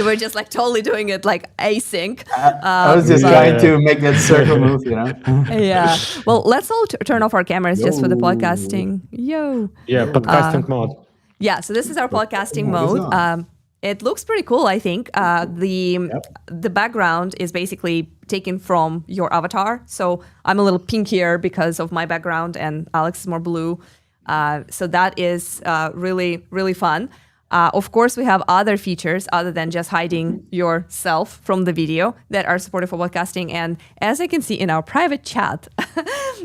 were just like totally doing it like async. I was just trying to make that circle move, you know? Yeah. Well, let's all turn off our cameras just for the podcasting. Yeah, podcasting mode. Yeah, so this is our podcasting mode. It looks pretty cool, I think. The background is basically taken from your avatar. So I'm a little pinkier because of my background, and Alex is more blue. So that is really, really fun. Of course, we have other features other than just hiding yourself from the video that are supported for podcasting. And as I can see in our private chat,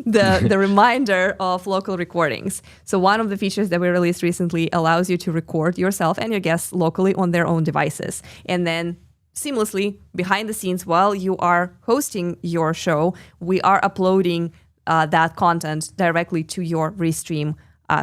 the reminder of local recordings. So one of the features that we released recently allows you to record yourself and your guests locally on their own devices. And then seamlessly behind the scenes while you are hosting your show, we are uploading that content directly to your Restream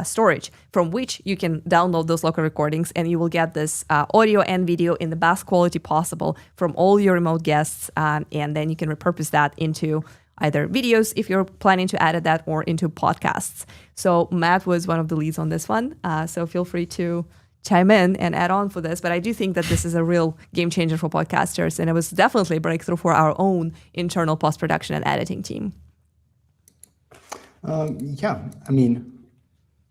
storage, from which you can download those local recordings, and you will get this audio and video in the best quality possible from all your remote guests, and then you can repurpose that into either videos if you're planning to edit that, or into podcasts. So Matt was one of the leads on this one, so feel free to chime in and add on for this. But I do think that this is a real game changer for podcasters, and it was definitely a breakthrough for our own internal post-production and editing team. Yeah, I mean,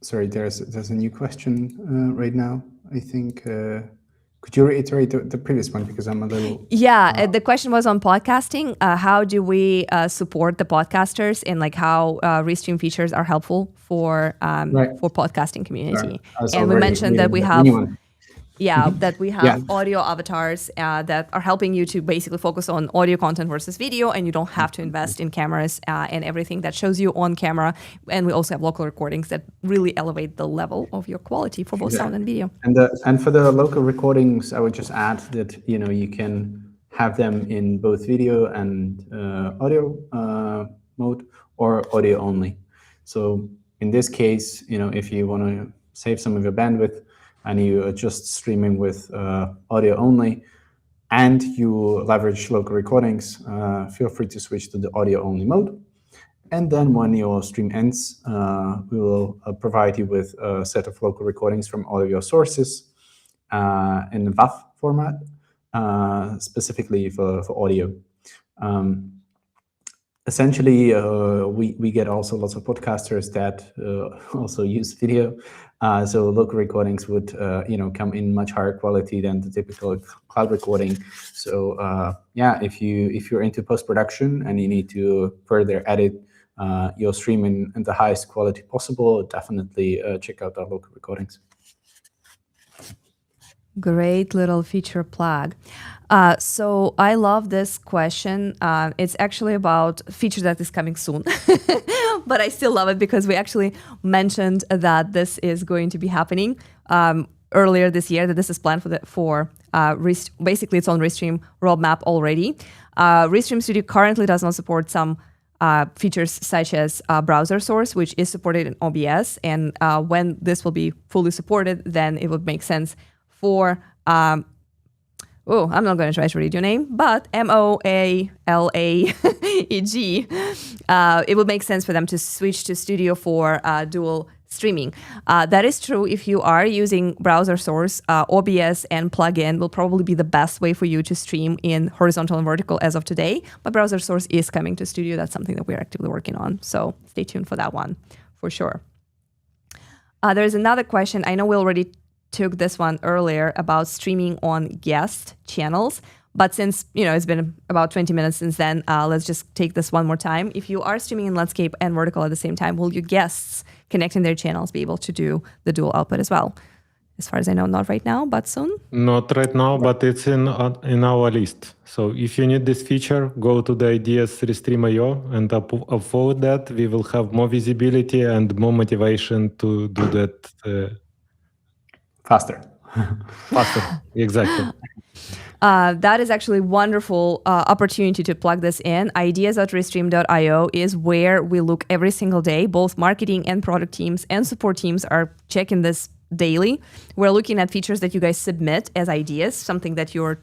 sorry, there's a new question right now. I think, could you reiterate the previous one, because I'm a little... Yeah, the question was on podcasting. How do we support the podcasters, and like how Restream features are helpful for podcasting community? Right. And we mentioned that we have... that we have audio avatars that are helping you to basically focus on audio content versus video, and you don't have to invest in cameras and everything that shows you on camera. And we also have local recordings that really elevate the level of your quality for both sound and video. And for the local recordings, I would just add that you can have them in both video and audio mode, or audio only. So in this case, if you want to save some of your bandwidth and you are just streaming with audio only, and you leverage local recordings, feel free to switch to the audio only mode. And then when your stream ends, we will provide you with a set of local recordings from all of your sources in the WAV format, specifically for audio. Essentially, we get also lots of podcasters that also use video. So local recordings would come in much higher quality than the typical cloud recording. So if you're into post-production and you need to further edit your stream in the highest quality possible, definitely check out our local recordings. Great little feature plug. So I love this question. It's actually about a feature that is coming soon, but I still love it because we actually mentioned that this is going to be happening earlier this year, that this is planned basically it's on Restream roadmap already. Restream Studio currently does not support some features such as browser source, which is supported in OBS. And when this will be fully supported, then it would make sense for, I'm not going to try to read your name, but Moalaeg. It would make sense for them to switch to Studio for dual streaming. That is true if you are using browser source. OBS and plugin will probably be the best way for you to stream in horizontal and vertical as of today, but browser source is coming to Studio. That's something that we're actively working on. So stay tuned for that one, for sure. There's another question. I know we already took this one earlier about streaming on guest channels. But since it's been about 20 minutes since then, let's just take this one more time. If you are streaming in landscape and vertical at the same time, will your guests connecting their channels be able to do the dual output as well? As far as I know, not right now, but soon? Not right now, but it's in our list. So if you need this feature, go to the ideas Restream.io and upvote that. We will have more visibility and more motivation to do that faster. Exactly. That is actually a wonderful opportunity to plug this in. Ideas.restream.io is where we look every single day. Both marketing and product teams and support teams are checking this daily. We're looking at features that you guys submit as ideas, something that you're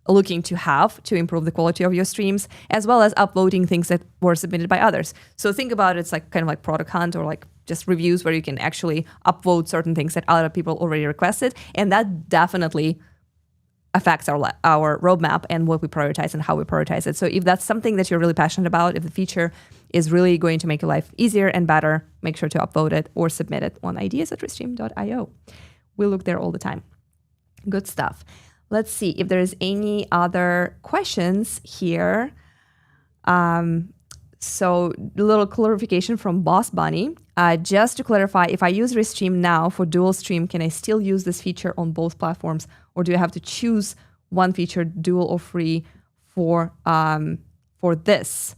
looking to have to improve the quality of your streams, as well as upvoting things that were submitted by others. So think about it, it's like kind of like Product Hunt or like just reviews where you can actually upvote certain things that other people already requested. And that definitely affects our roadmap and what we prioritize and how we prioritize it. So if that's something that you're really passionate about, if the feature is really going to make your life easier and better, make sure to upvote it or submit it on ideas@restream.io. We look there all the time. Good stuff. Let's see if there's any other questions here. So a little clarification from Boss Bunny. Just to clarify, if I use Restream now for dual stream, can I still use this feature on both platforms? Or do I have to choose one feature, dual or free, for this?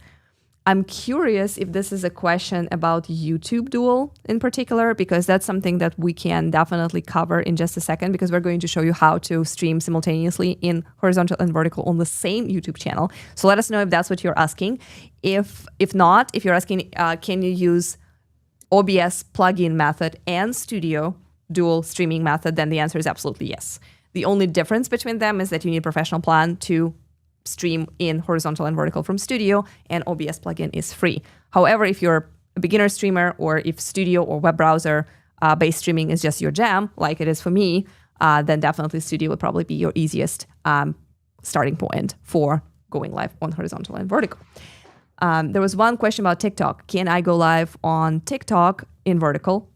I'm curious if this is a question about YouTube Dual in particular, because that's something that we can definitely cover in just a second, because we're going to show you how to stream simultaneously in horizontal and vertical on the same YouTube channel. So let us know if that's what you're asking. If not, if you're asking, can you use OBS plugin method and Studio dual streaming method, then the answer is absolutely yes. The only difference between them is that you need a professional plan to stream in horizontal and vertical from Studio, and OBS plugin is free. However, if you're a beginner streamer, or if Studio or web browser based streaming is just your jam, like it is for me, then definitely Studio would probably be your easiest starting point for going live on horizontal and vertical. There was one question about TikTok. Can I go live on TikTok in vertical?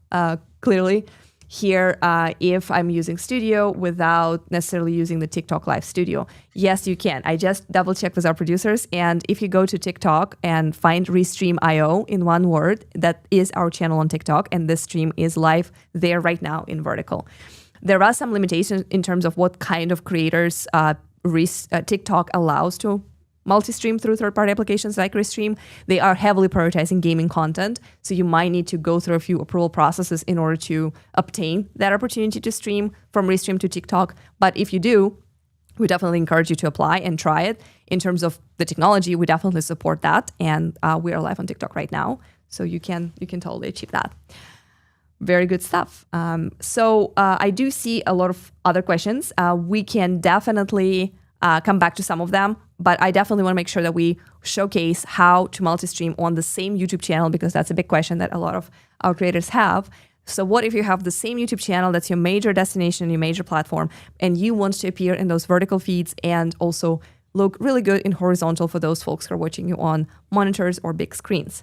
Clearly, here, if I'm using Studio without necessarily using the TikTok Live Studio. Yes, you can. I just double checked with our producers, and if you go to TikTok and find Restream.io in one word, that is our channel on TikTok, and this stream is live there right now in vertical. There are some limitations in terms of what kind of creators TikTok allows to multi-stream through third-party applications like Restream. They are heavily prioritizing gaming content, so you might need to go through a few approval processes in order to obtain that opportunity to stream from Restream to TikTok. But if you do, we definitely encourage you to apply and try it. In terms of the technology, we definitely support that, and we are live on TikTok right now, so you can totally achieve that. Very good stuff. So I do see a lot of other questions. We can definitely come back to some of them, but I definitely want to make sure that we showcase how to multi-stream on the same YouTube channel, because that's a big question that a lot of our creators have. So what if you have the same YouTube channel, that's your major destination, your major platform, and you want to appear in those vertical feeds and also look really good in horizontal for those folks who are watching you on monitors or big screens?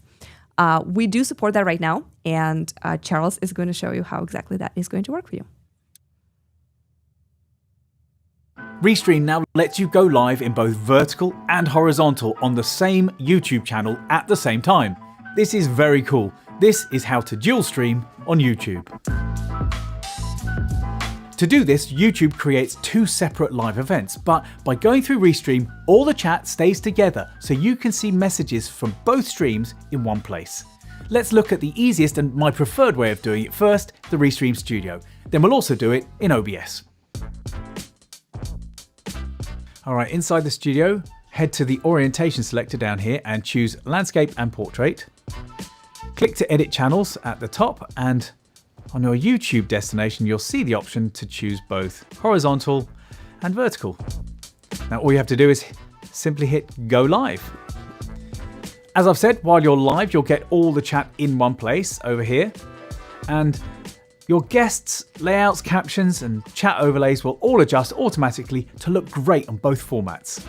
We do support that right now, and Charles is going to show you how exactly that is going to work for you. Restream now lets you go live in both vertical and horizontal on the same YouTube channel at the same time. This is very cool. This is how to dual stream on YouTube. To do this, YouTube creates 2 separate live events, but by going through Restream, all the chat stays together so you can see messages from both streams in one place. Let's look at the easiest and my preferred way of doing it first, the Restream Studio. Then we'll also do it in OBS. Alright, inside the studio, head to the orientation selector down here and choose Landscape and Portrait. Click to edit channels at the top, and on your YouTube destination, you'll see the option to choose both horizontal and vertical. Now all you have to do is simply hit go live. As I've said, while you're live, you'll get all the chat in one place over here, and your guests, layouts, captions, and chat overlays will all adjust automatically to look great on both formats.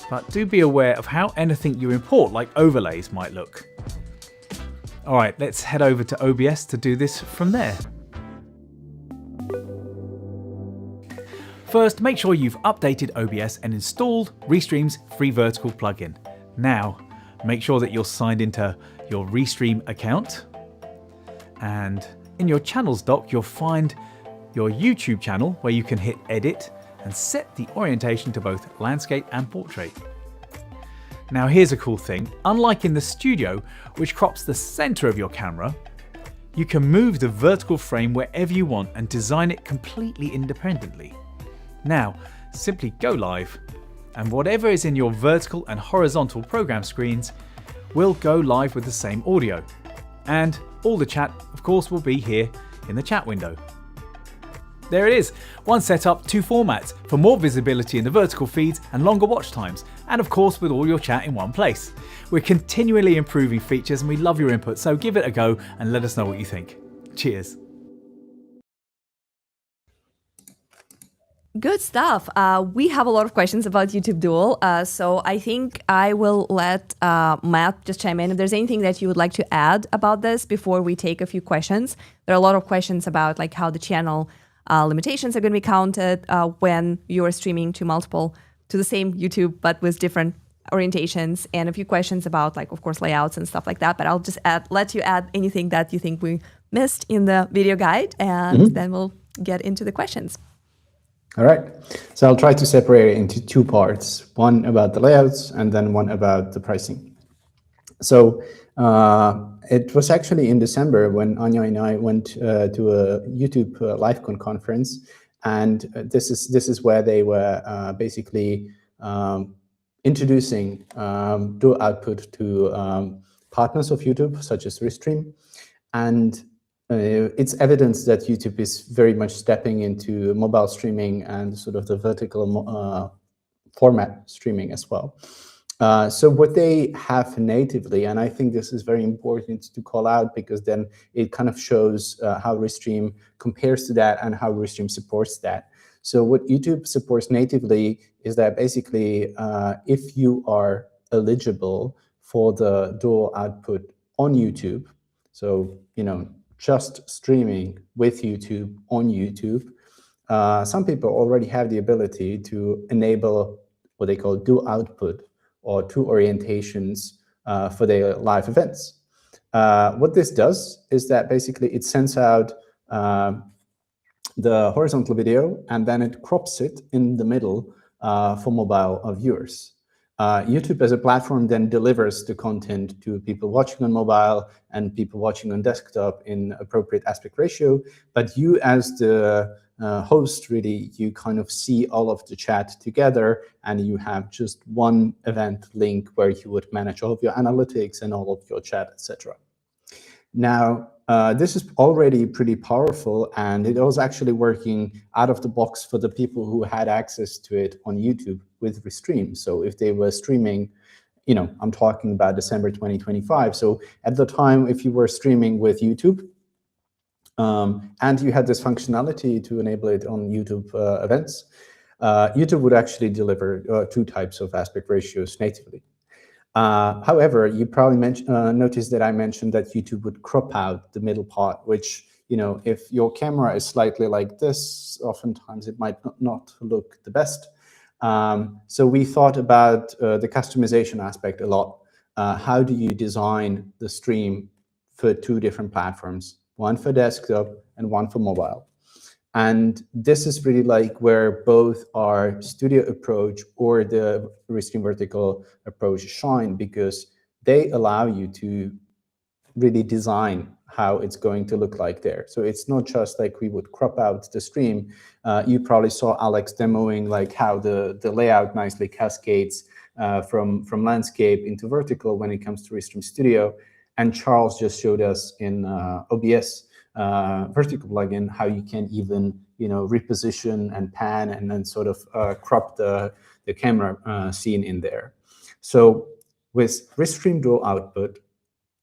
But do be aware of how anything you import, like overlays, might look. Alright, let's head over to OBS to do this from there. First, make sure you've updated OBS and installed Restream's free vertical plugin. Now, make sure that you're signed into your Restream account, and in your channels doc, you'll find your YouTube channel where you can hit edit and set the orientation to both landscape and portrait. Now here's a cool thing. Unlike in the studio, which crops the center of your camera, you can move the vertical frame wherever you want and design it completely independently. Now, simply go live, and whatever is in your vertical and horizontal program screens will go live with the same audio. And all the chat, of course, will be here in the chat window. There it is, one setup, 2 formats, for more visibility in the vertical feeds and longer watch times, and of course with all your chat in one place. We're continually improving features and we love your input, so give it a go and let us know what you think. Cheers. Good stuff. We have a lot of questions about YouTube Dual, so I think I will let Matt just chime in if there's anything that you would like to add about this before we take a few questions. There are a lot of questions about like how the channel limitations are going to be counted when you are streaming to the same YouTube but with different orientations, and a few questions about like, of course, layouts and stuff like that. But I'll just let you add anything that you think we missed in the video guide, and then we'll get into the questions. All right, so I'll try to separate it into 2 parts, one about the layouts and then one about the pricing. So it was actually in December when Anya and I went to a YouTube LiveCon conference, and this is where they were basically introducing dual output to partners of YouTube, such as Restream, and it's evidence that YouTube is very much stepping into mobile streaming and sort of the vertical format streaming as well. So what they have natively, and I think this is very important to call out because then it kind of shows how Restream compares to that and how Restream supports that. So what YouTube supports natively is that basically if you are eligible for the dual output on YouTube, so just streaming with YouTube on YouTube, some people already have the ability to enable what they call dual output or 2 orientations for their live events. What this does is that basically it sends out the horizontal video and then it crops it in the middle for mobile viewers. YouTube as a platform then delivers the content to people watching on mobile and people watching on desktop in appropriate aspect ratio. But you as the host, really, you kind of see all of the chat together, and you have just one event link where you would manage all of your analytics and all of your chat, etc. Now, this is already pretty powerful, and it was actually working out of the box for the people who had access to it on YouTube with Restream. So if they were streaming, I'm talking about December 2025. So at the time, if you were streaming with YouTube, and you had this functionality to enable it on YouTube events, YouTube would actually deliver 2 types of aspect ratios natively. However, you probably noticed that I mentioned that YouTube would crop out the middle part, which, if your camera is slightly like this, oftentimes it might not look the best. So we thought about the customization aspect a lot. How do you design the stream for 2 different platforms, one for desktop and one for mobile? And this is really like where both our studio approach or the Restream vertical approach shine, because they allow you to really design how it's going to look like there. So it's not just like we would crop out the stream. You probably saw Alex demoing like how the layout nicely cascades from landscape into vertical when it comes to Restream Studio. And Charles just showed us in OBS vertical plugin how you can even reposition and pan and then sort of crop the camera scene in there. So with Restream dual output,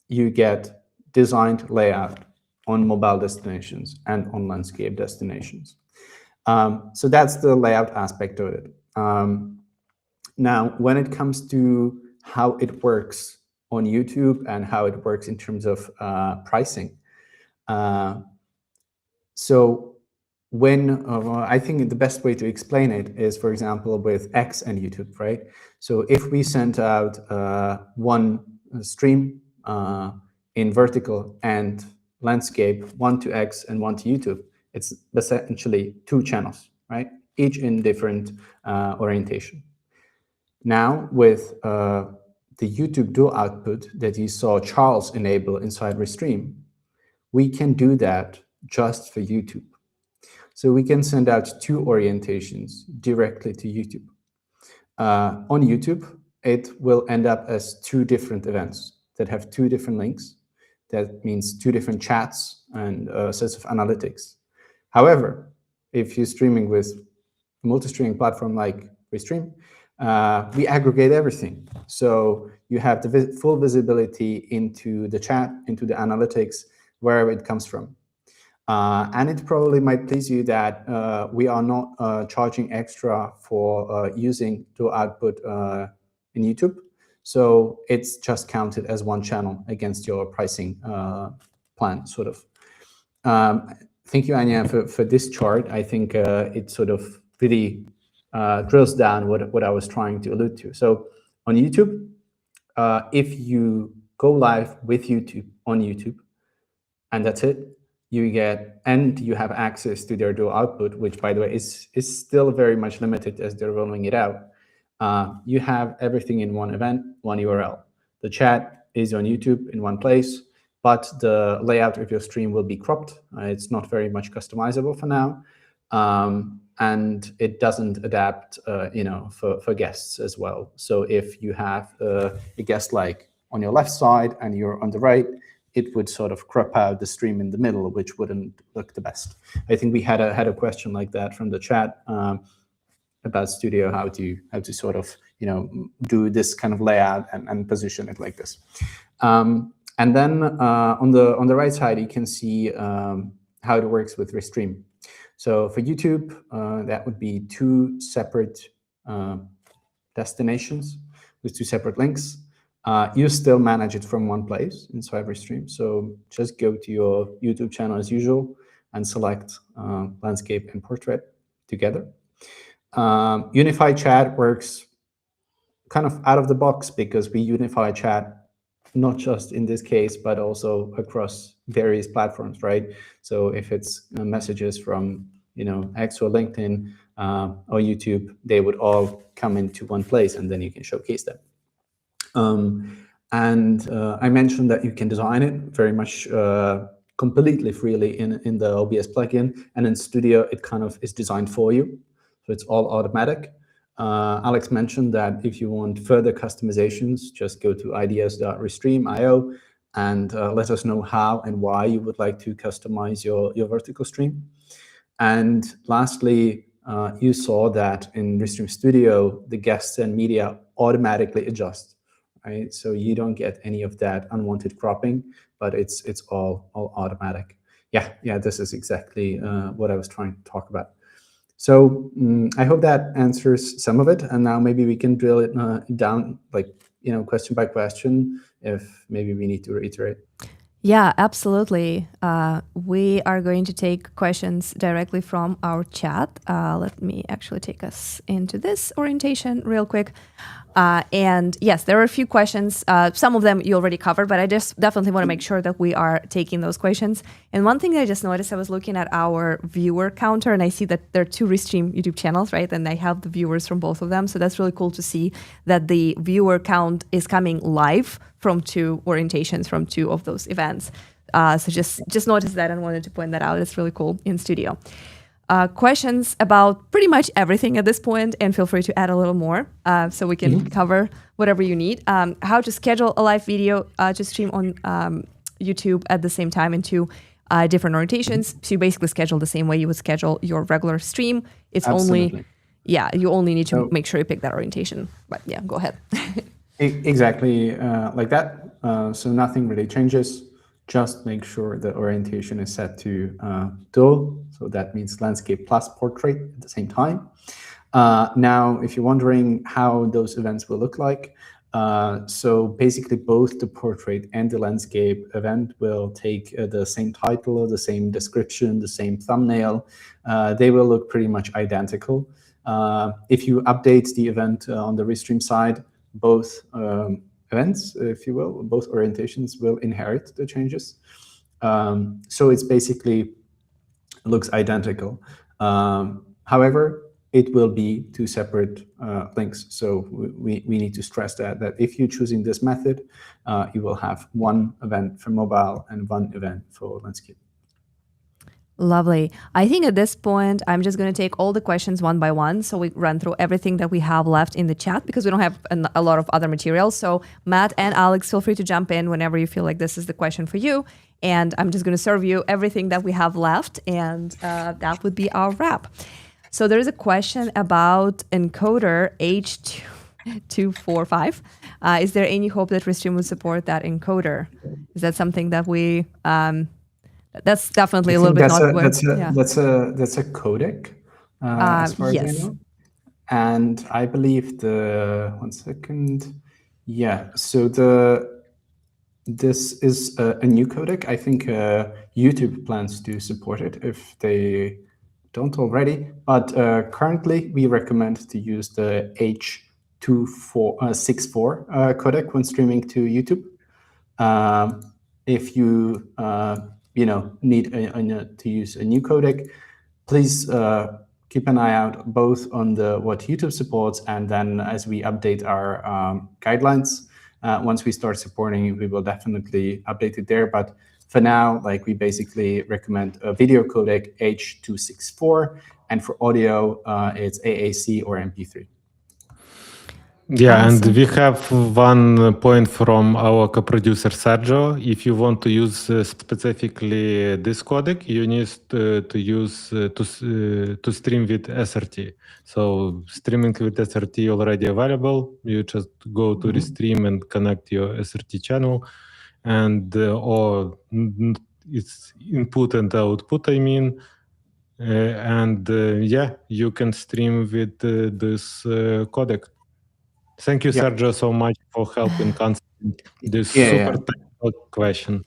you get designed layout on mobile destinations and on landscape destinations. So that's the layout aspect of it. Now, when it comes to how it works on YouTube and how it works in terms of pricing, so when I think the best way to explain it is, for example, with X and YouTube, right? So if we sent out one stream in vertical and landscape, one to X and one to YouTube, it's essentially 2 channels, right? Each in different orientation. Now with the YouTube dual output that you saw Charles enable inside Restream, we can do that just for YouTube. So we can send out 2 orientations directly to YouTube. On YouTube, it will end up as 2 different events that have 2 different links. That means 2 different chats and sets of analytics. However, if you're streaming with a multi-streaming platform like Restream, we aggregate everything. So you have the full visibility into the chat, into the analytics, wherever it comes from. And it probably might please you that we are not charging extra for using dual output in YouTube. So it's just counted as 1 channel against your pricing plan, sort of. Thank you, Anya, for this chart. I think it sort of really drills down what I was trying to allude to. So on YouTube, if you go live with YouTube on YouTube, and that's it, you have access to their dual output, which, by the way, is still very much limited as they're rolling it out. You have everything in one event, one URL. The chat is on YouTube in one place, but the layout of your stream will be cropped. It's not very much customizable for now, and it doesn't adapt, for guests as well. So if you have a guest like on your left side and you're on the right, it would sort of crop out the stream in the middle, which wouldn't look the best. I think we had a question like that from the chat about Studio, how to sort of do this kind of layout and position it like this. And then on the right side, you can see how it works with Restream. So for YouTube, that would be 2 separate destinations with 2 separate links. You still manage it from one place inside Restream. So just go to your YouTube channel as usual and select landscape and portrait together. Unified chat works kind of out of the box because we unify chat not just in this case, but also across various platforms, right? So if it's messages from X or LinkedIn, or YouTube, they would all come into one place, and then you can showcase them. And I mentioned that you can design it very much completely freely in the OBS plugin, and in Studio it kind of is designed for you, so it's all automatic. Alex mentioned that if you want further customizations, just go to ideas.restream.io and let us know how and why you would like to customize your vertical stream. And lastly, you saw that in Restream Studio, the guests and media automatically adjust, right? So you don't get any of that unwanted cropping, but it's all automatic. Yeah, this is exactly what I was trying to talk about. So I hope that answers some of it, and now maybe we can drill it down, like, question by question, if maybe we need to reiterate. Yeah, absolutely. We are going to take questions directly from our chat. Let me actually take us into this orientation real quick. And yes, there are a few questions. Some of them you already covered, but I just definitely want to make sure that we are taking those questions. And one thing I just noticed, I was looking at our viewer counter, and I see that there are 2 Restream YouTube channels, right? And I have the viewers from both of them. So that's really cool to see that the viewer count is coming live from 2 orientations, from 2 of those events. So just noticed that and wanted to point that out. It's really cool in Studio. Questions about pretty much everything at this point, and feel free to add a little more so we can cover whatever you need. How to schedule a live video to stream on YouTube at the same time in 2 different orientations. So you basically schedule the same way you would schedule your regular stream. It's Absolutely. you only need to make sure you pick that orientation. But yeah, go ahead. Exactly like that. So nothing really changes. Just make sure the orientation is set to dual. So that means landscape plus portrait at the same time. Now, if you're wondering how those events will look like, so basically both the portrait and the landscape event will take the same title, the same description, the same thumbnail. They will look pretty much identical. If you update the event on the Restream side, both events, if you will, both orientations will inherit the changes. So it's basically looks identical. However, it will be 2 separate links. So we need to stress that if you're choosing this method, you will have 1 event for mobile and 1 event for landscape. Lovely. I think at this point, I'm just going to take all the questions one by one. So we run through everything that we have left in the chat, because we don't have a lot of other materials. So Matt and Alex, feel free to jump in whenever you feel like this is the question for you. And I'm just going to serve you everything that we have left. And that would be our wrap. So there is a question about encoder H245. Is there any hope that Restream would support that encoder? Is that something that we... that's definitely a little bit not that's a codec, as far as I know. And I believe so this is a new codec. I think YouTube plans to support it if they don't already. But currently, we recommend to use the H264 codec when streaming to YouTube. If you need to use a new codec, please keep an eye out both on what YouTube supports, and then as we update our guidelines, once we start supporting it, we will definitely update it there. But for now, we basically recommend a video codec H264, and for audio, it's AAC or MP3. Yeah, awesome. And we have 1 point from our co-producer Sergio. If you want to use specifically this codec, you need to use to stream with SRT. So streaming with SRT already available. You just go to Restream and connect your SRT channel, and or it's input and output, I mean. You can stream with this codec. Thank you, Sergio, so much for helping answering this super technical question.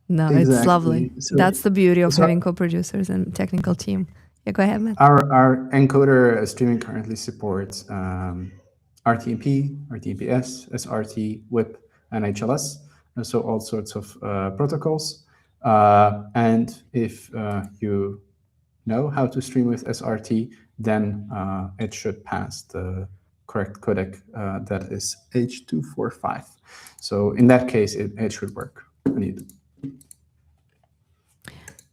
No, exactly. It's lovely. So, that's the beauty of having co-producers and technical team. Yeah, go ahead, Matt. Our encoder streaming currently supports RTMP, RTMPS, SRT, WIP, and HLS. And so all sorts of protocols. And if you know how to stream with SRT, then it should pass the correct codec that is H245. So in that case, it should work on YouTube.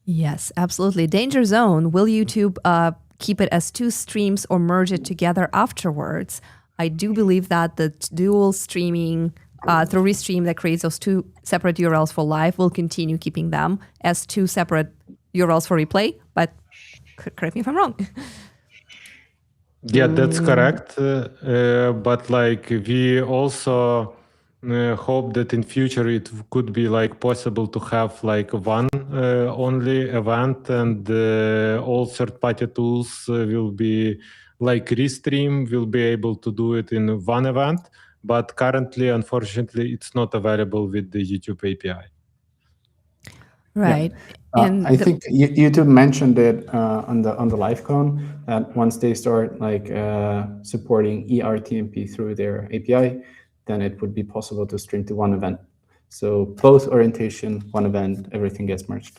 Yes, absolutely. Danger zone. Will YouTube keep it as 2 streams or merge it together afterwards? I do believe that the dual streaming through Restream that creates those 2 separate URLs for live will continue keeping them as 2 separate URLs for replay, but correct me if I'm wrong. Yeah, that's correct. But like we also hope that in future it could be like possible to have like one only event, and all third-party tools will be like Restream will be able to do it in one event. But currently, unfortunately, it's not available with the YouTube API. Right. Yeah. And I think YouTube mentioned it on the LiveCon that once they start like supporting eRTMP through their API, then it would be possible to stream to one event. So both orientation, one event, everything gets merged.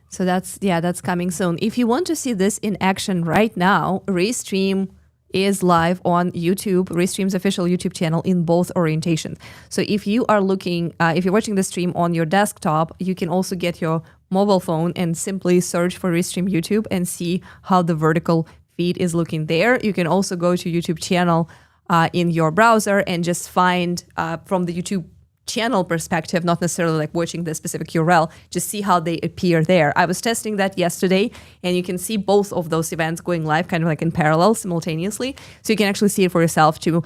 So that's coming soon. If you want to see this in action right now, Restream is live on YouTube, Restream's official YouTube channel in both orientations. So if you are looking, if you're watching the stream on your desktop, you can also get your mobile phone and simply search for Restream YouTube and see how the vertical feed is looking there. You can also go to YouTube channel in your browser and just find from the YouTube channel perspective, not necessarily like watching the specific URL, just see how they appear there. I was testing that yesterday, and you can see both of those events going live kind of like in parallel simultaneously. So you can actually see it for yourself to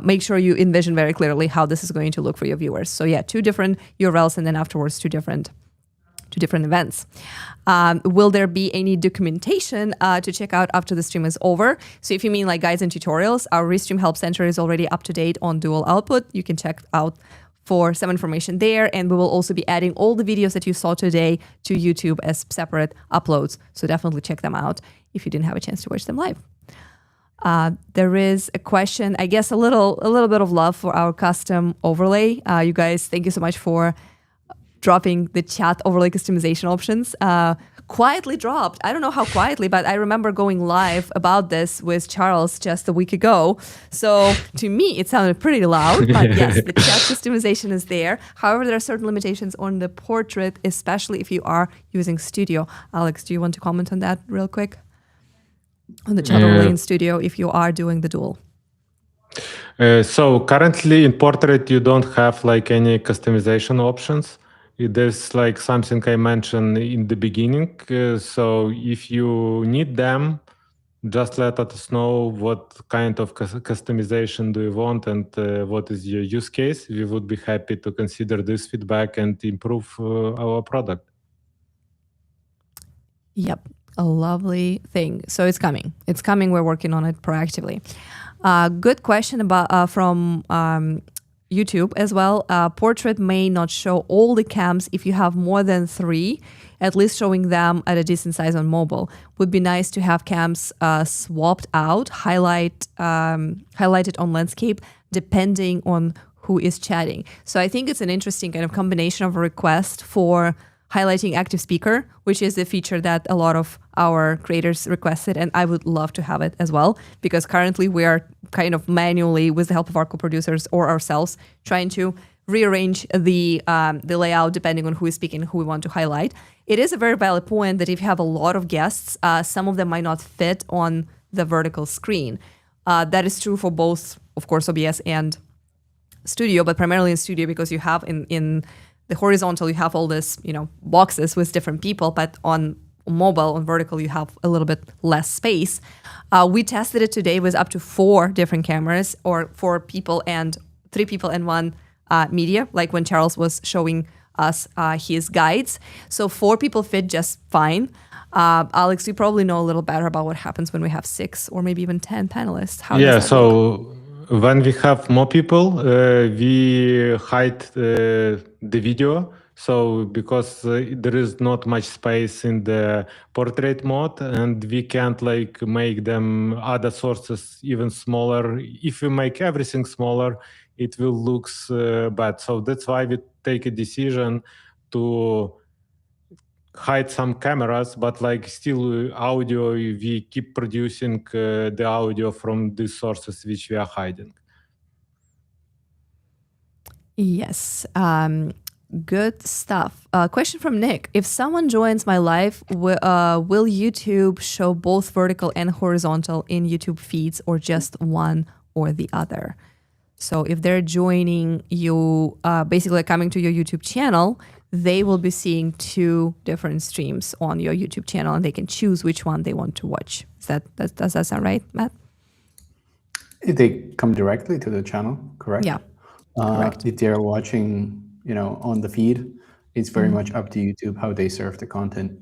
make sure you envision very clearly how this is going to look for your viewers. So yeah, 2 different URLs, and then afterwards 2 different events. Will there be any documentation to check out after the stream is over? So if you mean like guides and tutorials, our Restream Help Center is already up to date on dual output. You can check out for some information there, and we will also be adding all the videos that you saw today to YouTube as separate uploads. So definitely check them out if you didn't have a chance to watch them live. There is a question, I guess a little bit of love for our custom overlay. You guys, thank you so much for dropping the chat overlay customization options. Quietly dropped. I don't know how quietly, but I remember going live about this with Charles just a week ago. So to me, it sounded pretty loud, but yes, the chat customization is there. However, there are certain limitations on the portrait, especially if you are using Studio. Alex, do you want to comment on that real quick? On the chat overlay in Studio, if you are doing the dual. So currently in Portrait, you don't have like any customization options. There's like something I mentioned in the beginning. So if you need them, just let us know what kind of customization do you want and what is your use case. We would be happy to consider this feedback and improve our product. Yep, a lovely thing. So it's coming. It's coming. We're working on it proactively. Good question about from YouTube as well. Portrait may not show all the cams if you have more than 3, at least showing them at a decent size on mobile. Would be nice to have cams swapped out, highlighted on landscape, depending on who is chatting. So I think it's an interesting kind of combination of a request for highlighting active speaker, which is a feature that a lot of our creators requested, and I would love to have it as well, because currently we are kind of manually, with the help of our co-producers or ourselves, trying to rearrange the layout depending on who is speaking, who we want to highlight. It is a very valid point that if you have a lot of guests, some of them might not fit on the vertical screen. That is true for both, of course, OBS and Studio, but primarily in Studio because you have in the horizontal, you have all this, boxes with different people, but on mobile, on vertical, you have a little bit less space. We tested it today with up to 4 different cameras, or 4 people and 3 people and 1 media, like when Charles was showing us his guides. So 4 people fit just fine. Alex, you probably know a little better about what happens when we have 6 or maybe even 10 panelists. How does that look? When we have more people, we hide the video. So because there is not much space in the portrait mode, and we can't like make them other sources even smaller. If we make everything smaller, it will look bad. So that's why we take a decision to hide some cameras, but like still audio, we keep producing the audio from these sources which we are hiding. Yes. Good stuff. Question from Nick. If someone joins my live, will YouTube show both vertical and horizontal in YouTube feeds or just one or the other? So if they're joining you, basically coming to your YouTube channel, they will be seeing two different streams on your YouTube channel and they can choose which one they want to watch. Does that sound right, Matt? If they come directly to the channel, correct? Yeah. Correct. If they're watching, on the feed, it's very much up to YouTube how they serve the content.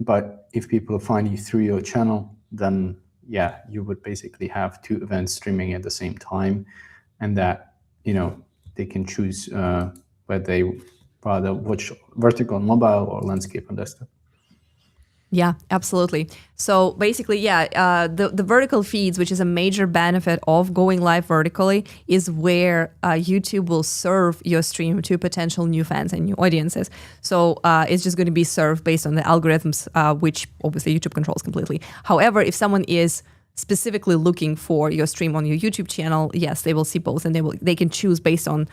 But if people find you through your channel, then yeah, you would basically have two events streaming at the same time, and that they can choose whether they rather watch vertical on mobile or landscape on desktop. Yeah, absolutely. So basically, the vertical feeds, which is a major benefit of going live vertically, is where YouTube will serve your stream to potential new fans and new audiences. So it's just going to be served based on the algorithms, which obviously YouTube controls completely. However, if someone is specifically looking for your stream on your YouTube channel, yes, they will see both, and they can choose based on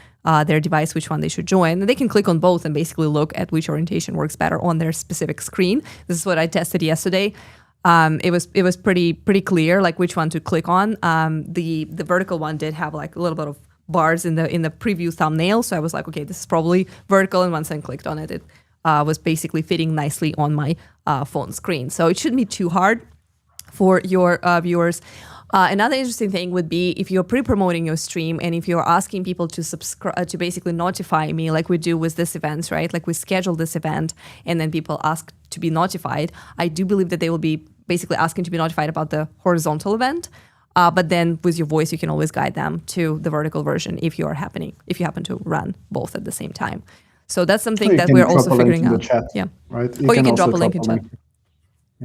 their device which one they should join. And they can click on both and basically look at which orientation works better on their specific screen. This is what I tested yesterday. It was pretty clear like which one to click on. The vertical one did have like a little bit of bars in the preview thumbnail, so I was like, okay, this is probably vertical. And once I clicked on it, it was basically fitting nicely on my phone screen. So it shouldn't be too hard for your viewers. Another interesting thing would be if you're pre-promoting your stream and if you're asking people to subscribe, to basically notify me like we do with this event, right? Like we schedule this event and then people ask to be notified. I do believe that they will be basically asking to be notified about the horizontal event. But then with your voice, you can always guide them to the vertical version if you happen to run both at the same time. So that's something that we're also figuring out. Yeah. Right. Or you can drop a link in chat.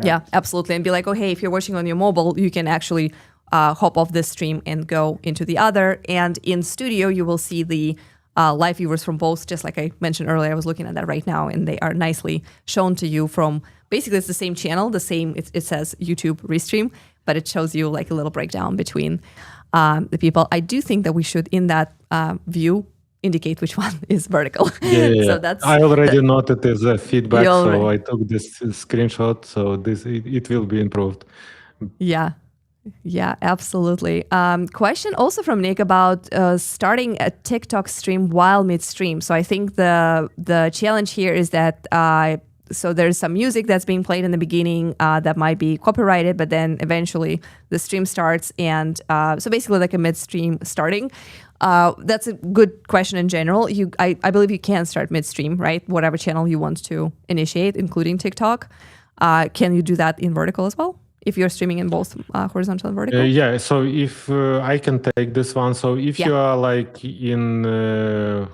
Yeah, absolutely. And be like, oh, hey, if you're watching on your mobile, you can actually hop off this stream and go into the other. And in Studio, you will see the live viewers from both, just like I mentioned earlier. I was looking at that right now, and they are nicely shown to you from, basically it's the same channel, it says YouTube Restream, but it shows you like a little breakdown between the people. I do think that we should, in that view, indicate which one is vertical. Yeah. So I already noted as a feedback, so I took this screenshot. So it will be improved. Yeah, absolutely. Question also from Nick about starting a TikTok stream while midstream. So I think the challenge here is that so there's some music that's being played in the beginning that might be copyrighted, but then eventually the stream starts, and so basically like a midstream starting. That's a good question in general. I believe you can start midstream, right? Whatever channel you want to initiate, including TikTok. Can you do that in vertical as well? If you're streaming in both horizontal and vertical? Yeah, so if I can take this one. So if you are like in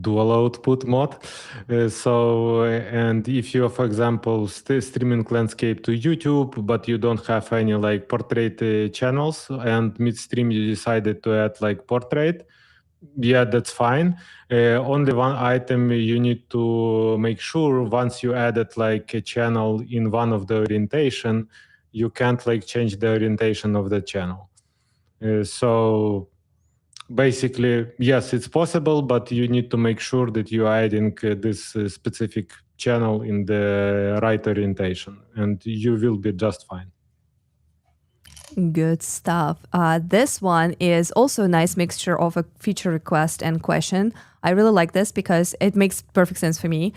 dual output mode, and if you're, for example, streaming landscape to YouTube, but you don't have any like portrait channels, and midstream you decided to add like portrait, yeah, that's fine. Only one item you need to make sure, once you added like a channel in one of the orientation, you can't like change the orientation of the channel. So basically, yes, it's possible, but you need to make sure that you are adding this specific channel in the right orientation, and you will be just fine. Good stuff. This one is also a nice mixture of a feature request and question. I really like this because it makes perfect sense for me.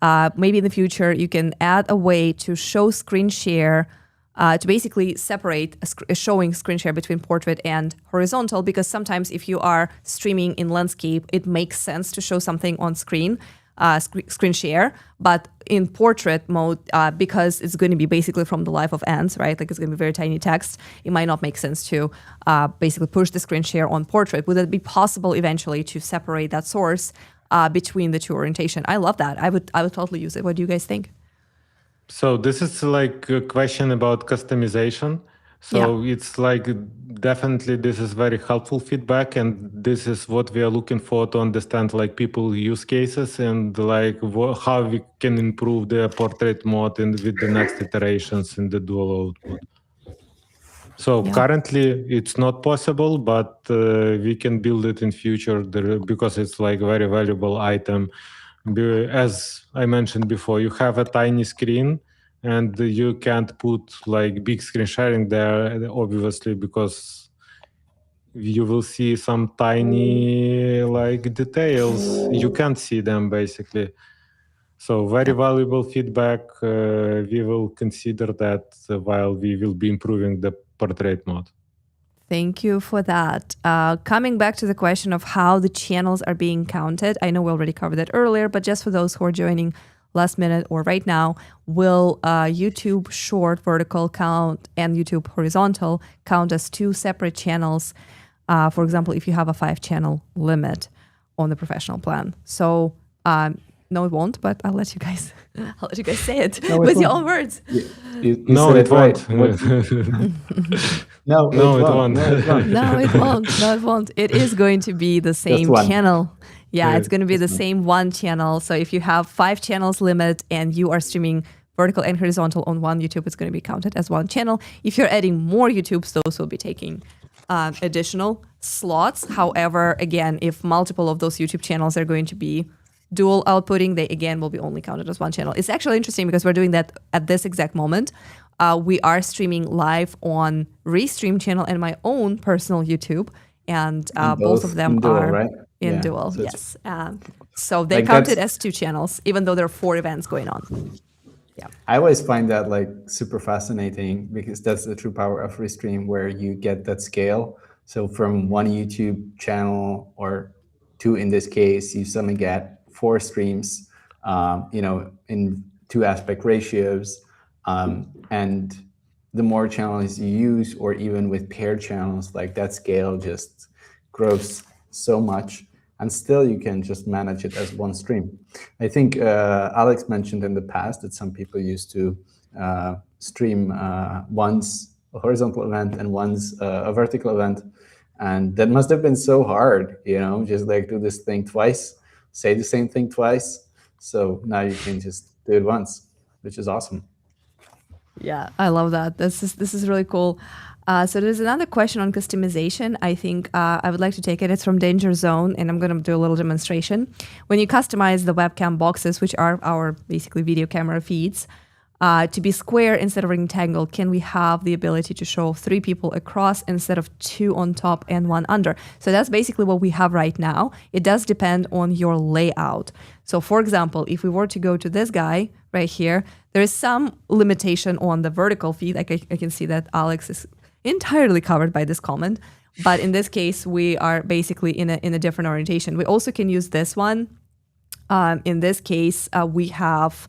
Maybe in the future, you can add a way to show screen share, to basically separate showing screen share between portrait and horizontal, because sometimes if you are streaming in landscape, it makes sense to show something on screen, screen share, but in portrait mode, because it's going to be basically from the life of ants, right? Like it's going to be very tiny text. It might not make sense to basically push the screen share on portrait. Would it be possible eventually to separate that source between the two orientation? I love that. I would totally use it. What do you guys think? So this is like a question about customization. So it's like definitely this is very helpful feedback, and this is what we are looking for to understand like people use cases and like how we can improve the portrait mode and with the next iterations in the dual output. So currently it's not possible, but we can build it in future because it's like very valuable item. As I mentioned before, you have a tiny screen and you can't put like big screen sharing there, obviously, because you will see some tiny like details. You can't see them basically. So very valuable feedback. We will consider that while we will be improving the portrait mode. Thank you for that. Coming back to the question of how the channels are being counted, I know we already covered that earlier, but just for those who are joining last minute or right now, will YouTube short vertical count and YouTube horizontal count as two separate channels? For example, if you have a 5-channel limit on the professional plan. So no, it won't, but I'll let you guys say it with your own words. No, it won't. No, it won't. No, it won't. No, it won't. It is going to be the same channel. Yeah, it's going to be the same one channel. So if you have 5 channels limit and you are streaming vertical and horizontal on one YouTube, it's going to be counted as one channel. If you're adding more YouTubes, those will be taking additional slots. However, again, if multiple of those YouTube channels are going to be dual outputting, they again will be only counted as one channel. It's actually interesting because we're doing that at this exact moment. We are streaming live on Restream channel and my own personal YouTube, and both of them are in dual. So yes, so they counted as 2 channels, even though there are 4 events going on. Yeah, I always find that like super fascinating because that's the true power of Restream, where you get that scale. So from one YouTube channel or 2 in this case, you suddenly get 4 streams, in 2 aspect ratios. And the more channels you use, or even with paired channels, like that scale just grows so much. And still you can just manage it as one stream. I think Alex mentioned in the past that some people used to stream once a horizontal event and once a vertical event. And that must have been so hard, just like do this thing twice, say the same thing twice. So now you can just do it once, which is awesome. Yeah, I love that. This is really cool. So there's another question on customization. I think I would like to take it. It's from Danger Zone, and I'm going to do a little demonstration. When you customize the webcam boxes, which are our basically video camera feeds, to be square instead of rectangle, can we have the ability to show 3 people across instead of 2 on top and 1 under? So that's basically what we have right now. It does depend on your layout. So for example, if we were to go to this guy right here, there is some limitation on the vertical feed. Like I can see that Alex is entirely covered by this comment. But in this case, we are basically in a different orientation. We also can use this one. In this case, we have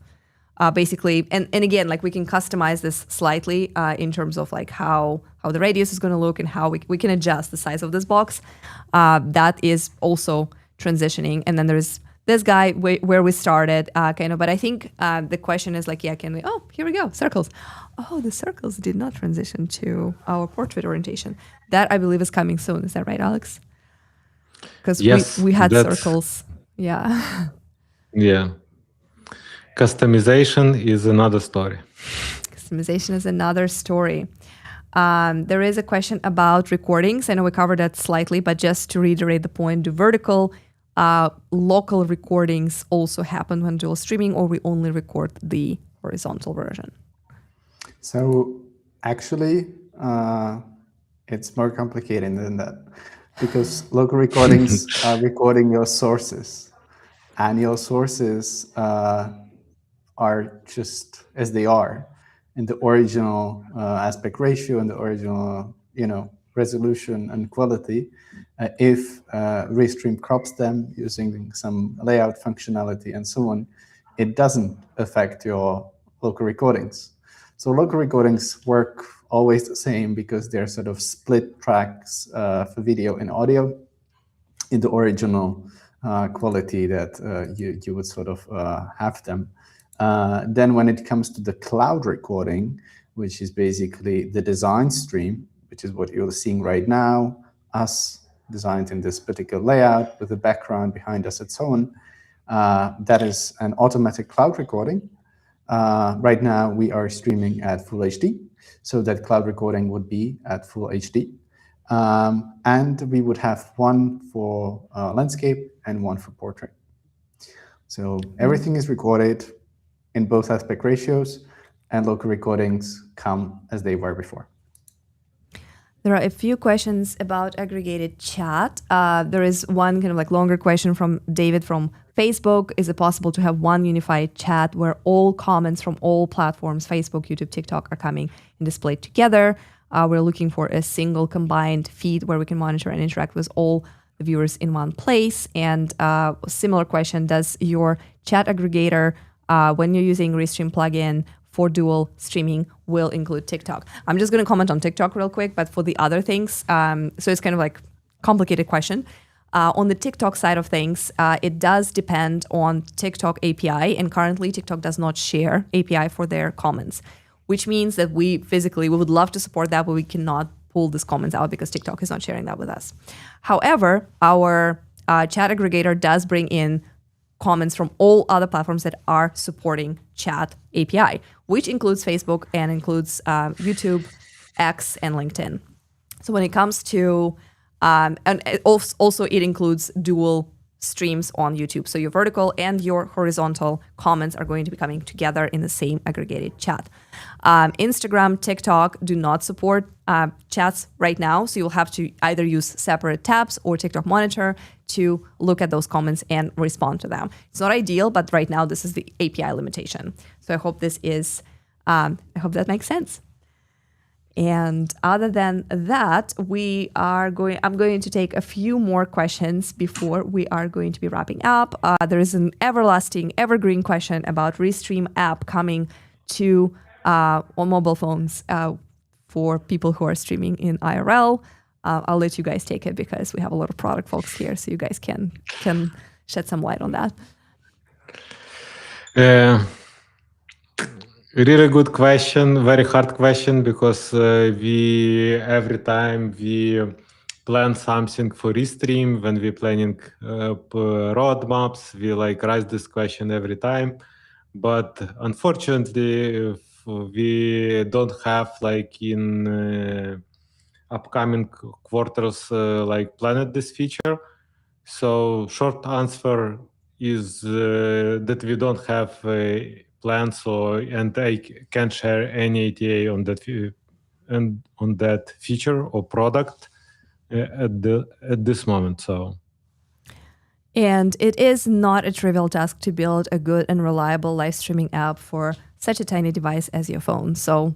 basically, and again, like we can customize this slightly in terms of like how the radius is going to look and how we can adjust the size of this box. That is also transitioning. And then there's this guy where we started, but I think the question is like, can we, here we go, circles. Oh, the circles did not transition to our portrait orientation. That I believe is coming soon. Is that right, Alex? Because we had circles. Yeah. Yeah. Customization is another story. Customization is another story. There is a question about recordings. I know we covered that slightly, but just to reiterate the point, do vertical local recordings also happen when dual streaming, or we only record the horizontal version? So actually, it's more complicated than that, because local recordings are recording your sources, and your sources are just as they are in the original aspect ratio and the original, resolution and quality. If Restream crops them using some layout functionality and so on, it doesn't affect your local recordings. So local recordings work always the same because they're sort of split tracks for video and audio in the original quality that you would sort of have them. Then when it comes to the cloud recording, which is basically the design stream, which is what you're seeing right now, us designed in this particular layout with the background behind us and so on. That is an automatic cloud recording. Right now, we are streaming at full HD, so that cloud recording would be at full HD. And we would have one for landscape and one for portrait. So everything is recorded in both aspect ratios, and local recordings come as they were before. There are a few questions about aggregated chat. There is one kind of like longer question from David from Facebook. Is it possible to have one unified chat where all comments from all platforms, Facebook, YouTube, TikTok, are coming and displayed together? We're looking for a single combined feed where we can monitor and interact with all the viewers in one place. And a similar question, does your chat aggregator, when you're using Restream plugin for dual streaming, will include TikTok? I'm just going to comment on TikTok real quick, but for the other things, so it's kind of like complicated question. On the TikTok side of things, it does depend on TikTok API, and currently TikTok does not share API for their comments, which means that we would love to support that, but we cannot pull these comments out because TikTok is not sharing that with us. However, our chat aggregator does bring in comments from all other platforms that are supporting chat API, which includes Facebook and includes YouTube, X, and LinkedIn. So when it comes to, and also it includes dual streams on YouTube. So your vertical and your horizontal comments are going to be coming together in the same aggregated chat. Instagram, TikTok do not support chats right now. So you'll have to either use separate tabs or TikTok Monitor to look at those comments and respond to them. It's not ideal, but right now this is the API limitation. So I hope this is, I hope that makes sense. And other than that, I'm going to take a few more questions before we are going to be wrapping up. There is an evergreen question about Restream app coming to on mobile phones for people who are streaming in IRL. I'll let you guys take it because we have a lot of product folks here, so you guys can shed some light on that. Really good question, very hard question, because every time we plan something for Restream, when we're planning roadmaps, we raise this question every time. But unfortunately, we don't have in upcoming quarters planned this feature. So short answer is that we don't have plans, and I can't share any ATA on that feature or product at this moment. So. And it is not a trivial task to build a good and reliable live streaming app for such a tiny device as your phone. So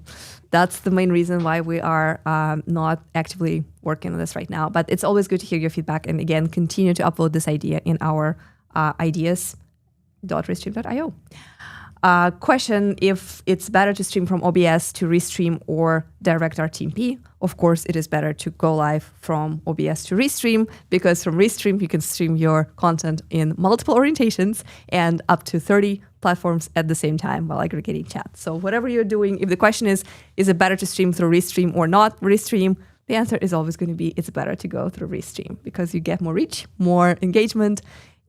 that's the main reason why we are not actively working on this right now. But it's always good to hear your feedback. And again, continue to upload this idea in our ideas.restream.io. Question if it's better to stream from OBS to Restream or direct RTMP. Of course, it is better to go live from OBS to Restream, because from Restream, you can stream your content in multiple orientations and up to 30 platforms at the same time while aggregating chat. So whatever you're doing, if the question is it better to stream through Restream or not Restream, the answer is always going to be it's better to go through Restream, because you get more reach, more engagement,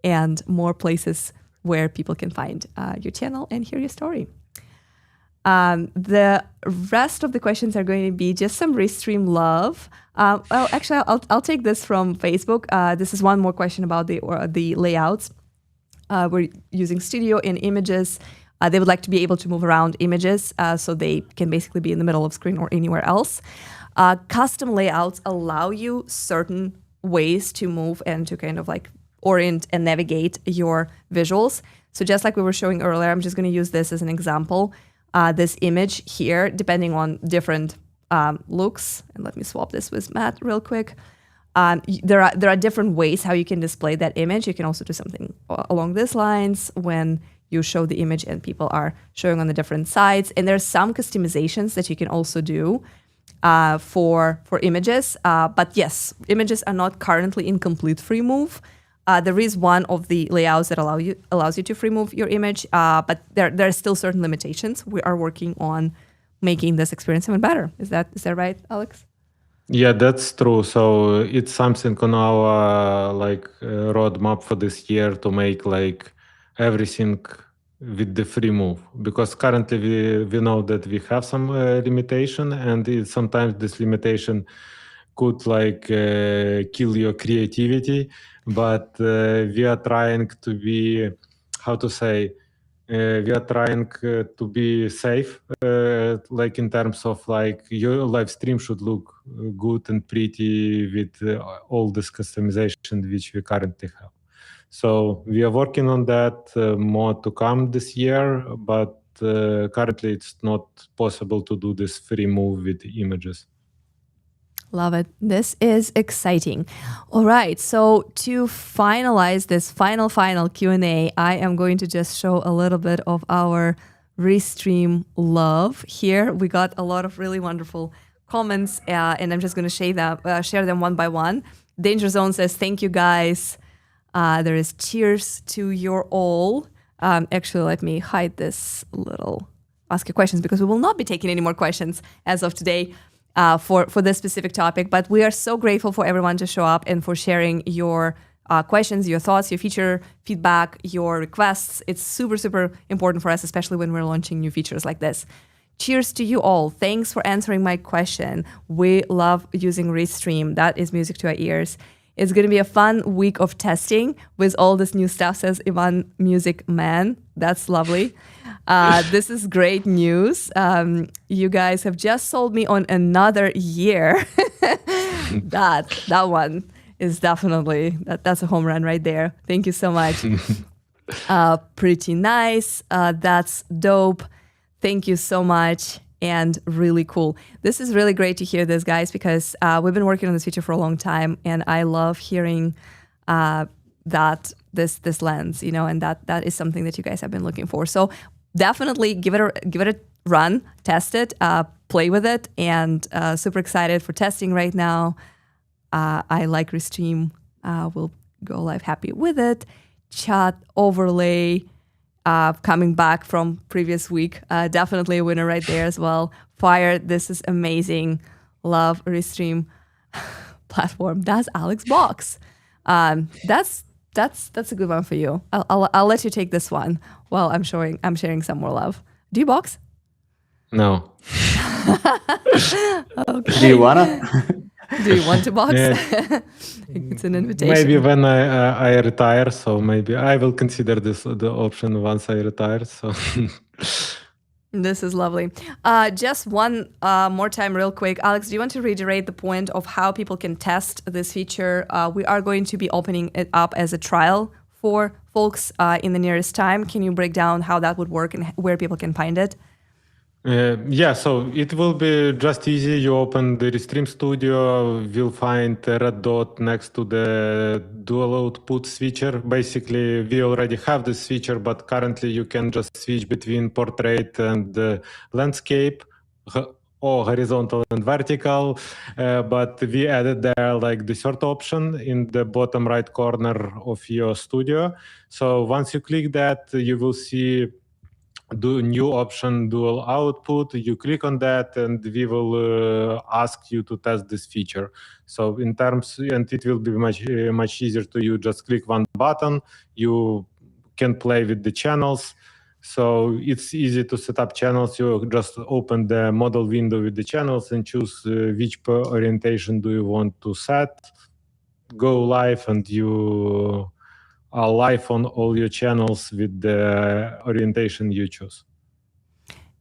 and more places where people can find your channel and hear your story. The rest of the questions are going to be just some Restream love. Well, actually, I'll take this from Facebook. This is one more question about the layouts. We're using Studio in images. They would like to be able to move around images so they can basically be in the middle of screen or anywhere else. Custom layouts allow you certain ways to move and to kind of orient and navigate your visuals. So just like we were showing earlier, I'm just going to use this as an example. This image here, depending on different looks, and let me swap this with Matt real quick. There are different ways how you can display that image. You can also do something along these lines when you show the image and people are showing on the different sides. And there's some customizations that you can also do for images. But yes, images are not currently in complete free move. There is one of the layouts that allows you to free move your image, but there are still certain limitations. We are working on making this experience even better. Is that right, Alex? Yeah, that's true. So it's something on our roadmap for this year to make like everything with the free move, because currently we know that we have some limitation, and sometimes this limitation could kill your creativity. But we are trying to be, how to say, we are trying to be safe, like in terms of like your live stream should look good and pretty with all this customization which we currently have. So we are working on that, more to come this year, but currently it's not possible to do this free move with images. Love it. This is exciting. All right. So to finalize this final Q&A, I am going to just show a little bit of our Restream love here. We got a lot of really wonderful comments, and I'm just going to share them one by one. Danger Zone says, thank you guys. There is cheers to your all. Actually, let me hide this little ask your questions, because we will not be taking any more questions as of today. For this specific topic, but we are so grateful for everyone to show up and for sharing your questions, your thoughts, your feature feedback, your requests. It's super, super important for us, especially when we're launching new features like this. Cheers to you all. Thanks for answering my question. We love using Restream. That is music to our ears. It's going to be a fun week of testing with all this new stuff, says Ivan Music Man. That's lovely. This is great news. You guys have just sold me on another year. that one is definitely, that's a home run right there. Thank you so much. Pretty nice. That's dope. Thank you so much. And really cool. This is really great to hear this, guys, because we've been working on this feature for a long time, and I love hearing that this lens, and that is something that you guys have been looking for. So definitely give it a run, test it, play with it, and super excited for testing right now. I like Restream. We'll go live happy with it. Chat overlay. Coming back from previous week, definitely a winner right there as well. Fire, this is amazing. Love Restream platform. That's Alex Box. That's a good one for you. I'll let you take this one while I'm sharing some more love. Do you box? No. Okay. Do you wanna? Do you want to box? Yeah. It's an invitation. Maybe when I retire, so maybe I will consider the option once I retire. So this is lovely. Just one more time real quick. Alex, do you want to reiterate the point of how people can test this feature? We are going to be opening it up as a trial for folks in the nearest time. Can you break down how that would work and where people can find it? Yeah, so it will be just easy. You open the Restream Studio, you'll find a red dot next to the dual output switcher. Basically, we already have this feature, but currently you can just switch between portrait and landscape, or horizontal and vertical. But we added there like the third option in the bottom right corner of your studio. So once you click that, you will see the new option, dual output. You click on that, and we will ask you to test this feature. So in terms, and it will be much easier to you. Just click one button. You can play with the channels. So it's easy to set up channels. You just open the model window with the channels and choose which orientation do you want to set. Go live, and you are live on all your channels with the orientation you choose.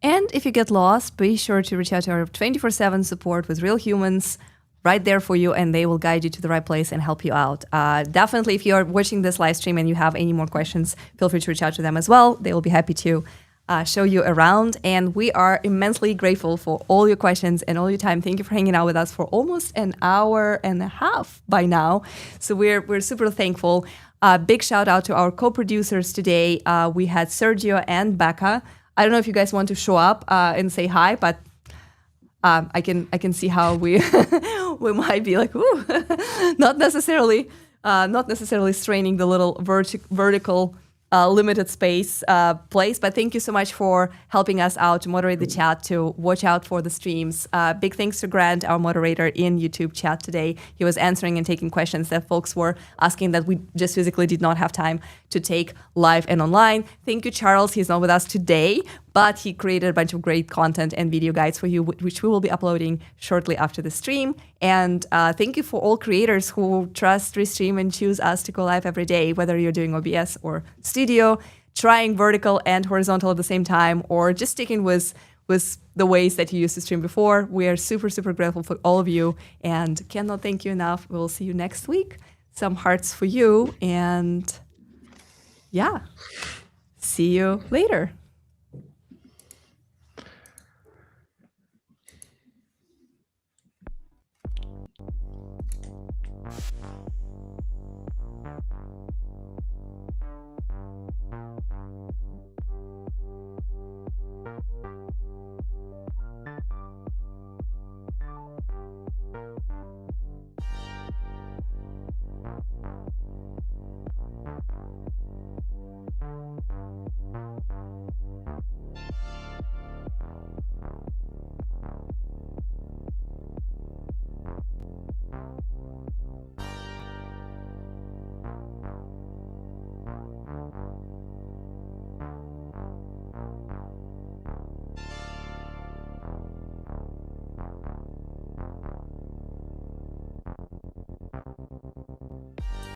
And if you get lost, be sure to reach out to our 24/7 support with real humans right there for you, and they will guide you to the right place and help you out. Definitely, if you're watching this live stream and you have any more questions, feel free to reach out to them as well. They will be happy to show you around. And we are immensely grateful for all your questions and all your time. Thank you for hanging out with us for almost an hour and a half by now. So we're super thankful. Big shout out to our co-producers today. We had Sergio and Becca. I don't know if you guys want to show up and say hi, but I can see how we we might be like, ooh, not necessarily straining the little vertical limited space place. But thank you so much for helping us out to moderate the chat, to watch out for the streams. Big thanks to Grant, our moderator in YouTube chat today. He was answering and taking questions that folks were asking that we just physically did not have time to take live and online. Thank you, Charles. He's not with us today, but he created a bunch of great content and video guides for you, which we will be uploading shortly after the stream. And thank you for all creators who trust Restream and choose us to go live every day, whether you're doing OBS or Studio, trying vertical and horizontal at the same time, or just sticking with the ways that you used to stream before. We are super, super grateful for all of you and cannot thank you enough. We'll see you next week. Some hearts for you, and yeah, see you later.